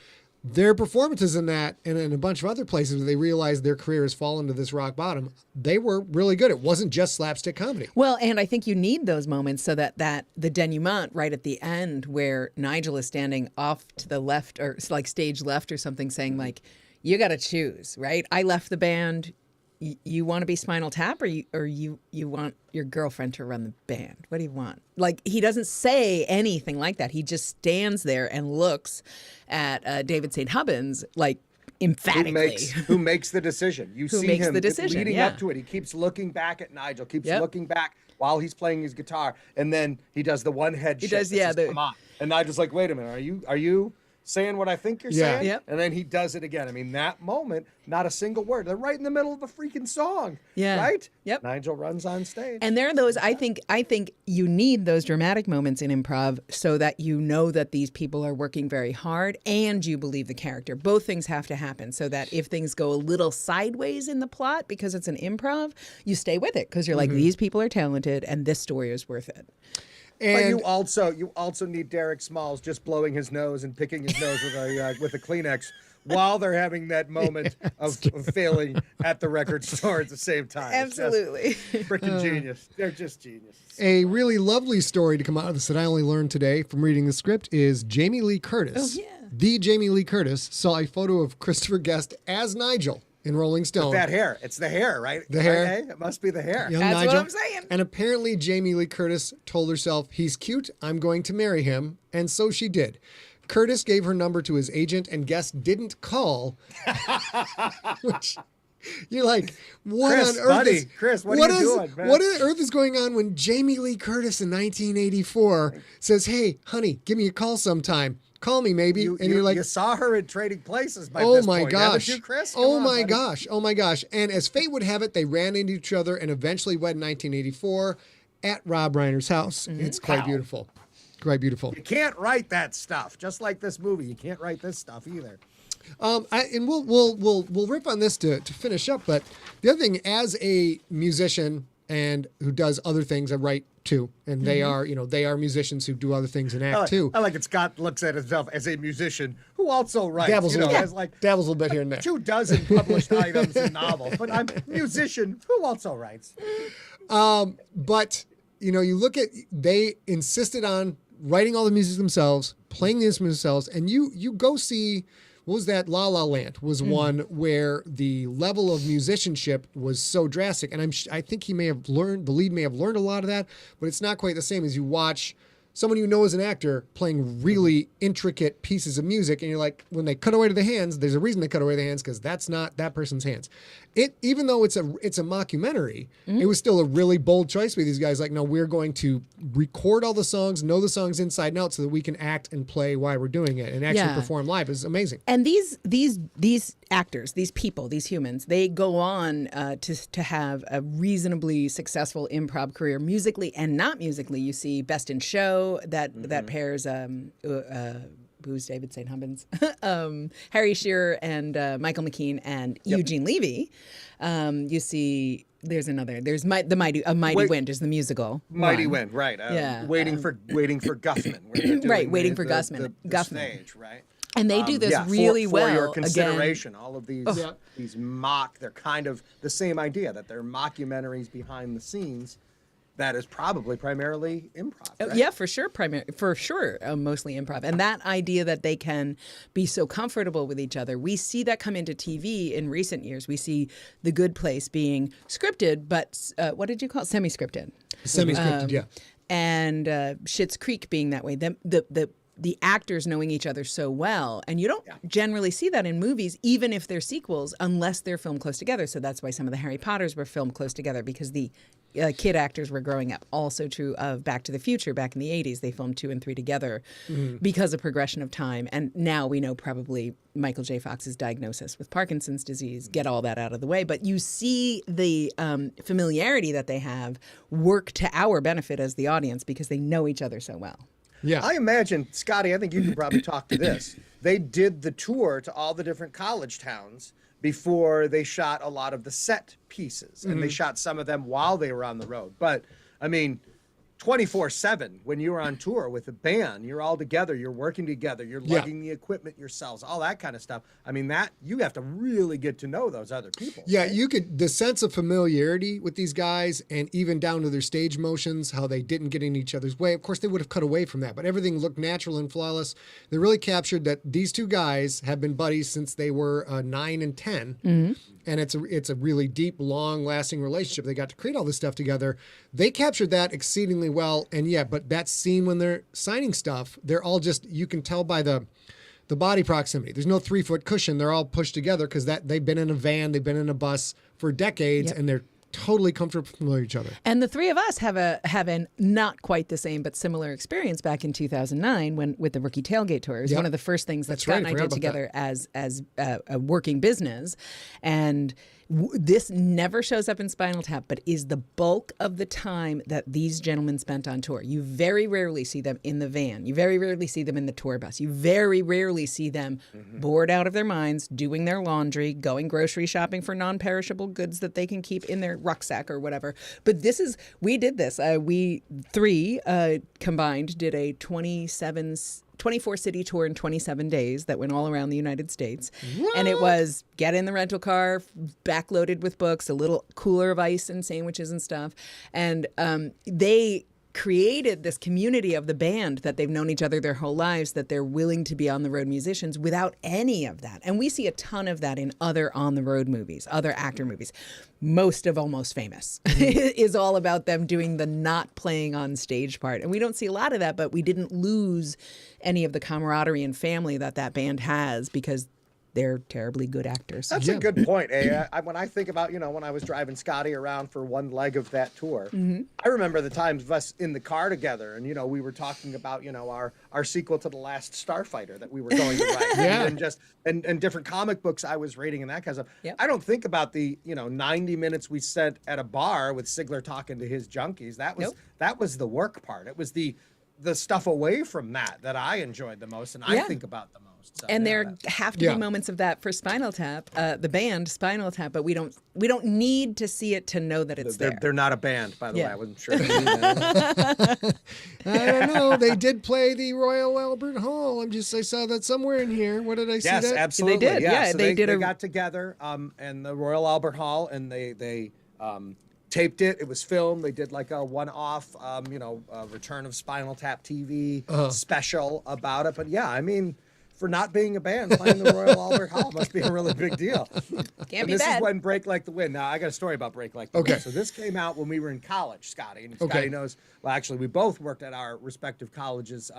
Their performances in that and in a bunch of other places where they realized their career has fallen to this rock bottom, they were really good. It wasn't just slapstick comedy. Well, and I think you need those moments so that the denouement right at the end where Nigel is standing off to the left or like stage left or something saying like, you got to choose, right? I left the band. You want to be Spinal Tap or you want your girlfriend to run the band? What do you want? Like, he doesn't say anything like that. He just stands there and looks at David St. Hubbins like emphatically. Who makes the decision. You Who see makes him the decision, leading yeah. up to it. He keeps looking back at Nigel, keeps looking back while he's playing his guitar. And then he does the one head shake. Does, yeah. Says, come on. And Nigel's like, wait a minute, are you saying what I think you're saying? Yep. And then he does it again. I mean, that moment, not a single word. They're right in the middle of a freaking song. Yeah. Right? Yep. Nigel runs on stage. And there are those, I think you need those dramatic moments in improv so that you know that these people are working very hard and you believe the character. Both things have to happen so that if things go a little sideways in the plot because it's an improv, you stay with it because you're like, these people are talented and this story is worth it. And but you also need Derek Smalls just blowing his nose and picking his nose with a Kleenex while they're having that moment of failing at the record store at the same time. Absolutely. Freaking genius. They're just genius. A really lovely story to come out of this that I only learned today from reading the script is Jamie Lee Curtis. Oh, yeah. The Jamie Lee Curtis saw a photo of Christopher Guest as Nigel in Rolling Stone. With that hair. It's the hair, right? The hair. Right, it must be the hair. Young That's Nigel. what I'm saying. And apparently Jamie Lee Curtis told herself, he's cute, I'm going to marry him. And so she did. Curtis gave her number to his agent and Guest didn't call. Which you're like, what Chris, on earth buddy, is... Chris, what are you doing, man? What on earth is going on when Jamie Lee Curtis in 1984 says, hey, honey, give me a call sometime. Call me maybe. You're like, you saw her in Trading Places by oh this my point, gosh. haven't you, Chris? Oh Come on, my buddy. gosh. Oh my gosh. And as fate would have it, they ran into each other and eventually wed in 1984 at Rob Reiner's house. It's quite beautiful. Quite beautiful. You can't write that stuff. Just like this movie, you can't write this stuff either. And we'll riff on this to finish up. But the other thing, as a musician and who does other things, I write too, and they are musicians who do other things and act too. I like it. Scott looks at himself as a musician who also writes. Dabbles a little bit. as like Dabbles a little bit here and there. 24 published items in novels, but I'm a musician who also writes. But you look at, they insisted on writing all the music themselves, playing the instruments themselves, and you go see. What was that? La La Land was one where the level of musicianship was so drastic, and I think the lead may have learned a lot of that, but it's not quite the same as you watch someone you know as an actor playing really intricate pieces of music, and you're like, when they cut away to the hands, there's a reason they cut away the hands because that's not that person's hands. Even though it's a mockumentary, it was still a really bold choice by these guys. Like, no, we're going to record all the songs, know the songs inside and out, so that we can act and play while we're doing it and actually perform live. It's amazing. And these actors, these people, these humans, they go on to have a reasonably successful improv career, musically and not musically. You see Best in Show that pairs. Who's David St. Hubbins? Harry Shearer and Michael Mckean and Eugene Levy. You see, there's another. There's the Mighty Wind is the musical. Mighty Wind, right? Waiting for Guffman. Waiting for Guffman. The stage, right? And they do this really well. For your consideration, all of these they're kind of the same idea that they're mockumentaries behind the scenes. That is probably primarily improv. Right? Yeah, for sure, mostly improv. And that idea that they can be so comfortable with each other, we see that come into TV in recent years. We see The Good Place being scripted, but what did you call it? Semi-scripted. Semi-scripted, yeah. And Schitt's Creek being that way. The actors knowing each other so well. And you don't generally see that in movies, even if they're sequels, unless they're filmed close together. So that's why some of the Harry Potters were filmed close together, because the kid actors were growing up. Also true of Back to the Future back in the 80s. They filmed 2 and 3 together because of progression of time. And now we know probably Michael J. Fox's diagnosis with Parkinson's disease. Get all that out of the way. But you see the familiarity that they have work to our benefit as the audience because they know each other so well. Yeah. I imagine, Scotty, I think you can probably talk to this. They did the tour to all the different college towns before they shot a lot of the set pieces. And they shot some of them while they were on the road. But, I mean, 24/7, when you're on tour with a band, you're all together, you're working together, you're lugging the equipment yourselves, all that kind of stuff. I mean, that you have to really get to know those other people. Yeah, the sense of familiarity with these guys, and even down to their stage motions, how they didn't get in each other's way. Of course, they would have cut away from that, but everything looked natural and flawless. They really captured that these two guys have been buddies since they were 9 and 10. And it's a really deep, long-lasting relationship. They got to create all this stuff together. They captured that exceedingly well. And but that scene when they're signing stuff, they're all just, you can tell by the body proximity. There's no 3-foot cushion. They're all pushed together because they've been in a van, they've been in a bus for decades, and they're totally comfortable with each other. And the three of us have a not quite the same but similar experience back in 2009 with the Rookie Tailgate Tour. It was one of the first things that Scott and I did together as a working business. And this never shows up in Spinal Tap, but is the bulk of the time that these gentlemen spent on tour. You very rarely see them in the van. You very rarely see them in the tour bus. You very rarely see them bored out of their minds, doing their laundry, going grocery shopping for non-perishable goods that they can keep in their rucksack or whatever. But we did this. We three combined did a 24-city tour in 27 days that went all around the United States. What? And it was get in the rental car, backloaded with books, a little cooler of ice and sandwiches and stuff. And they created this community of the band that they've known each other their whole lives, that they're willing to be on the road musicians without any of that. And we see a ton of that in other on the road movies, other actor movies. Most of Almost Famous is all about them doing the not playing on stage part. And we don't see a lot of that, but we didn't lose any of the camaraderie and family that band has because they're terribly good actors. That's a good point. When I think about, when I was driving Scotty around for one leg of that tour, I remember the times of us in the car together and, we were talking about, our sequel to The Last Starfighter that we were going to write and different comic books I was reading and that kind of stuff. Yep. I don't think about the, 90 minutes we spent at a bar with Sigler talking to his junkies. That was the work part. It was the stuff away from that I enjoyed the most and I think about the most. So, and there have to be moments of that for Spinal Tap, the band Spinal Tap, but we don't need to see it to know that it's there. They're not a band, by the way. I wasn't sure. I don't know. They did play the Royal Albert Hall. I saw that somewhere in here. What did I see? Yes, that? absolutely. They did. So they got together and the Royal Albert Hall, and they taped it. It was filmed. They did like a one-off, return of Spinal Tap TV special about it. But yeah, I mean, for not being a band, playing the Royal Albert Hall must be a really big deal. Can't be This bad. is when Break Like the Wind. Now, I got a story about Break Like the Wind. So this came out when we were in college, Scotty. And Scotty knows, well, actually, we both worked at our respective colleges'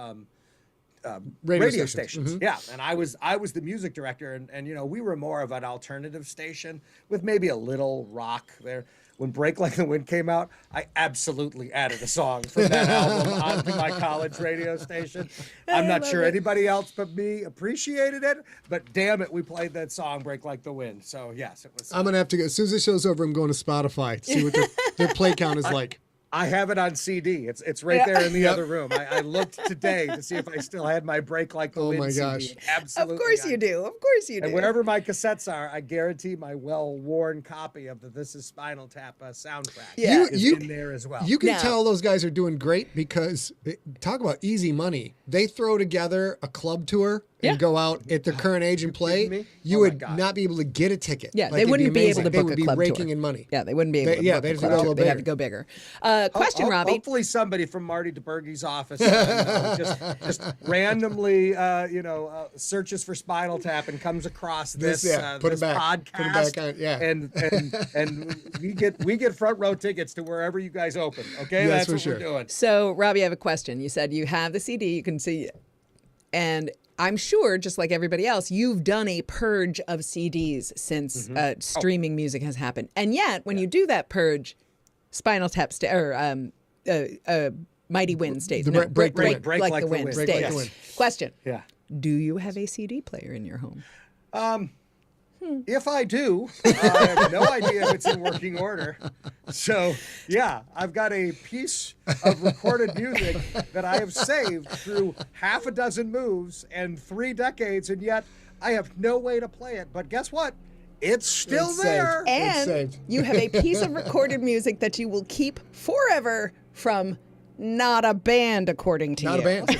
radio stations. Yeah, and I was the music director, and we were more of an alternative station with maybe a little rock there. When Break Like the Wind came out, I absolutely added a song from that album onto my college radio station. I'm not sure anybody else but me appreciated it, but damn it, we played that song, Break Like the Wind. So yes, it was. I'm going to have to go. As soon as this show's over, I'm going to Spotify to see what their play count is like. I have it on CD. It's right there in the other room. I looked today to see if I still had my Break Like the Wind my CD. gosh. Absolutely. Of course you do. Of course you do. And wherever my cassettes are, I guarantee my well-worn copy of the This Is Spinal Tap soundtrack is in there as well. You can tell those guys are doing great because, talk about easy money. They throw together a club tour and go out at the current age and play. You would not be able to get a ticket. Yeah, Like, they wouldn't be able to They book would a be club raking tour. in money. Yeah, they wouldn't be able to book a club tour. They have to go bigger. Question, Robbie. Hopefully somebody from Marty Debergie's office just randomly, searches for Spinal Tap and comes across this podcast. Put it back on, And we get front row tickets to wherever you guys open. Okay, Yes, that's what we're doing. So, Robbie, I have a question. You said you have the CD, you can see, and I'm sure, just like everybody else, you've done a purge of CDs since streaming music has happened. And yet, when you do that purge, Spinal Tap Mighty Wind stays. Break Like the Wind Break stays. Like the Wind. Question. Yeah. Do you have a CD player in your home? If I do, I have no idea if it's in working order. So, yeah, I've got a piece of recorded music that I have saved through half a dozen moves and 3 decades, and yet I have no way to play it. But guess what? It's still there. And you have a piece of recorded music that you will keep forever from not a band, according to you. Not a band.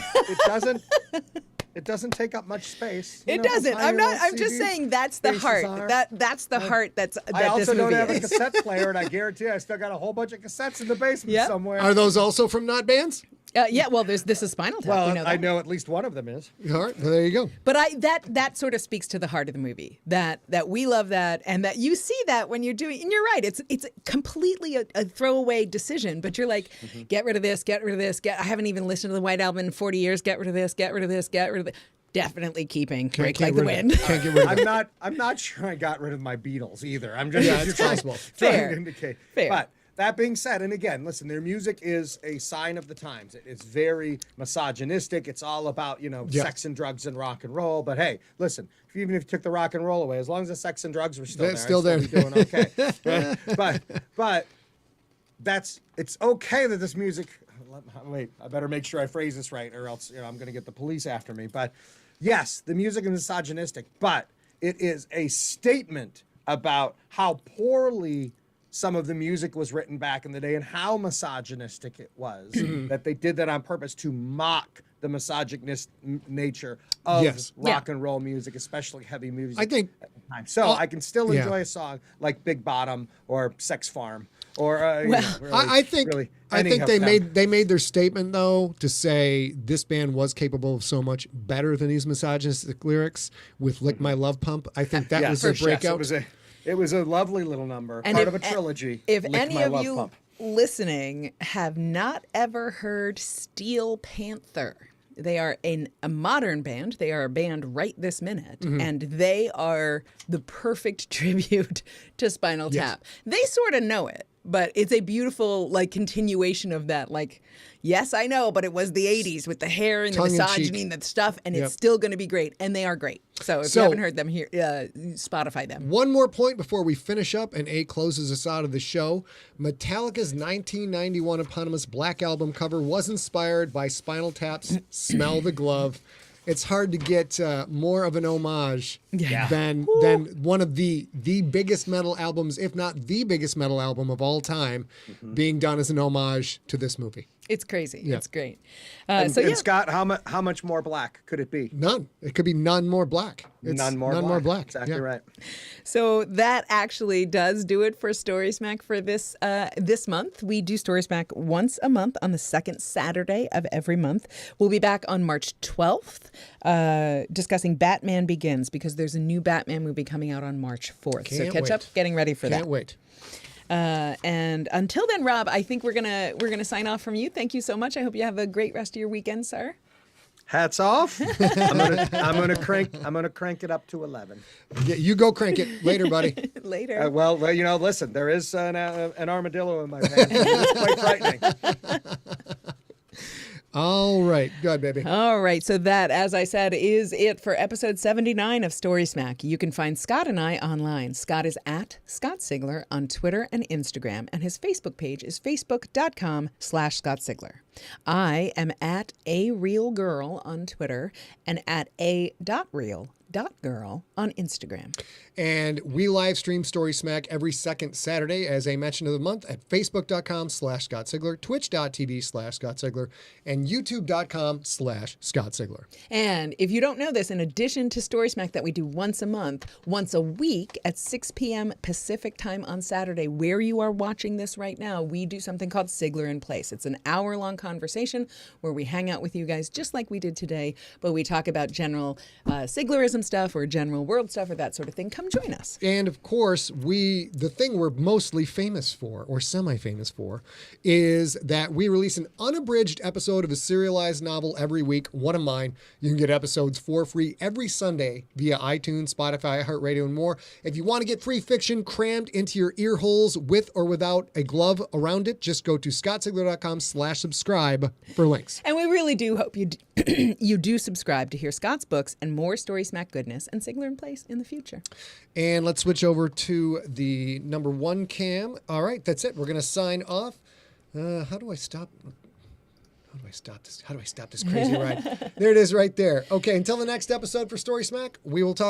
It doesn't take up much space. It doesn't. I'm just saying that's the heart. That's the heart. That I also this don't movie have a is. cassette player, and I guarantee I still got a whole bunch of cassettes in the basement somewhere. Are those also from not bands? Yeah. Well, this is Spinal Tap. Well, we know that. I know at least one of them is. All right, well, there you go. But that sort of speaks to the heart of the movie. That we love that, and that you see that when you're doing. And you're right. It's completely a throwaway decision. But you're like, get rid of this. Get rid of this. I haven't even listened to the White Album in 40 years. Get rid of this. Get rid of this. Get rid of this. Definitely keeping Break Like the Wind. Can't get rid of it. I'm not sure I got rid of my Beatles either. I'm just it's possible. trying to indicate. Fair. But that being said, and again, listen, their music is a sign of the times. It's very misogynistic. It's all about, sex and drugs and rock and roll. But hey, listen, even if you took the rock and roll away, as long as the sex and drugs were still there, I'd still be doing okay. But it's okay that this music. Wait, I better make sure I phrase this right, or else I'm going to get the police after me. But yes, the music is misogynistic, but it is a statement about how poorly some of the music was written back in the day and how misogynistic it was. That they did that on purpose to mock the misogynist nature of rock and roll music, especially heavy music. I think so. I can still enjoy a song like Big Bottom or Sex Farm. Or I think they made their statement though to say this band was capable of so much better than these misogynistic lyrics with "Lick My Love Pump." I think that was their breakout. It was a lovely little number, And part of a trilogy. If Lick any My of Love you Pump. listening have not ever heard Steel Panther, they are a modern band. They are a band right this minute, and they are the perfect tribute to Spinal Tap. They sort of know it. But it's a beautiful continuation of that. Yes, I know, but it was the 80s with the hair and the misogyny and the stuff, and it's still going to be great. And they are great. So if you haven't heard them, here, Spotify them. One more point before we finish up and A closes us out of the show. Metallica's 1991 eponymous Black Album cover was inspired by Spinal Tap's Smell the Glove. It's hard to get more of an homage than one of the biggest metal albums, if not the biggest metal album of all time, being done as an homage to this movie. It's crazy. Yeah. It's great. And So yeah, Scott, how much more black could it be? None. It could be none more black. It's None more black. Exactly Yeah. right. so that actually does do it for StorySmack for this this month. We do StorySmack once a month on the second Saturday of every month. We'll be back on March 12th discussing Batman Begins because there's a new Batman movie coming out on March 4th. So Can't catch wait. up, getting ready for that. Can't wait. And until then, Rob, I think we're gonna sign off from you. Thank you so much. I hope you have a great rest of your weekend, sir. Hats off. I'm gonna crank it up to 11. Yeah, you go crank it later, buddy. Later. Well, listen, there is an armadillo in my pants. It's quite frightening. All right. Good, baby. All right, so that, as I said, is it for episode 79 of StorySmack. You can find Scott and I online. Scott is at Scott Sigler on Twitter and Instagram, and his Facebook page is facebook.com/Scott Sigler. I am at @arealgirl on Twitter and at a.real.girl on Instagram. And we live stream StorySmack every second Saturday, as a mention of the month, at facebook.com/Scott Sigler, twitch.tv/Scott Sigler, and youtube.com/Scott Sigler. And if you don't know this, in addition to StorySmack that we do once a month, once a week at 6 p.m. Pacific time on Saturday, where you are watching this right now, we do something called Sigler in Place. It's an hour-long conversation where we hang out with you guys just like we did today, but we talk about general Siglerism stuff or general world stuff or that sort of thing. Come join us. And of course, the thing we're mostly famous for, or semi-famous for, is that we release an unabridged episode of a serialized novel every week, one of mine. You can get episodes for free every Sunday via iTunes, Spotify, iHeartRadio, and more. If you want to get free fiction crammed into your ear holes with or without a glove around it, just go to scottsigler.com/subscribe for links. And we really do hope you you do subscribe to hear Scott's books and more StorySmack goodness and Sigler in Place in the future. And let's switch over to the number one cam. All right, that's it. We're going to sign off. How do I stop this? How do I stop this crazy ride? There it is right there. Okay, until the next episode for StorySmack, we will talk.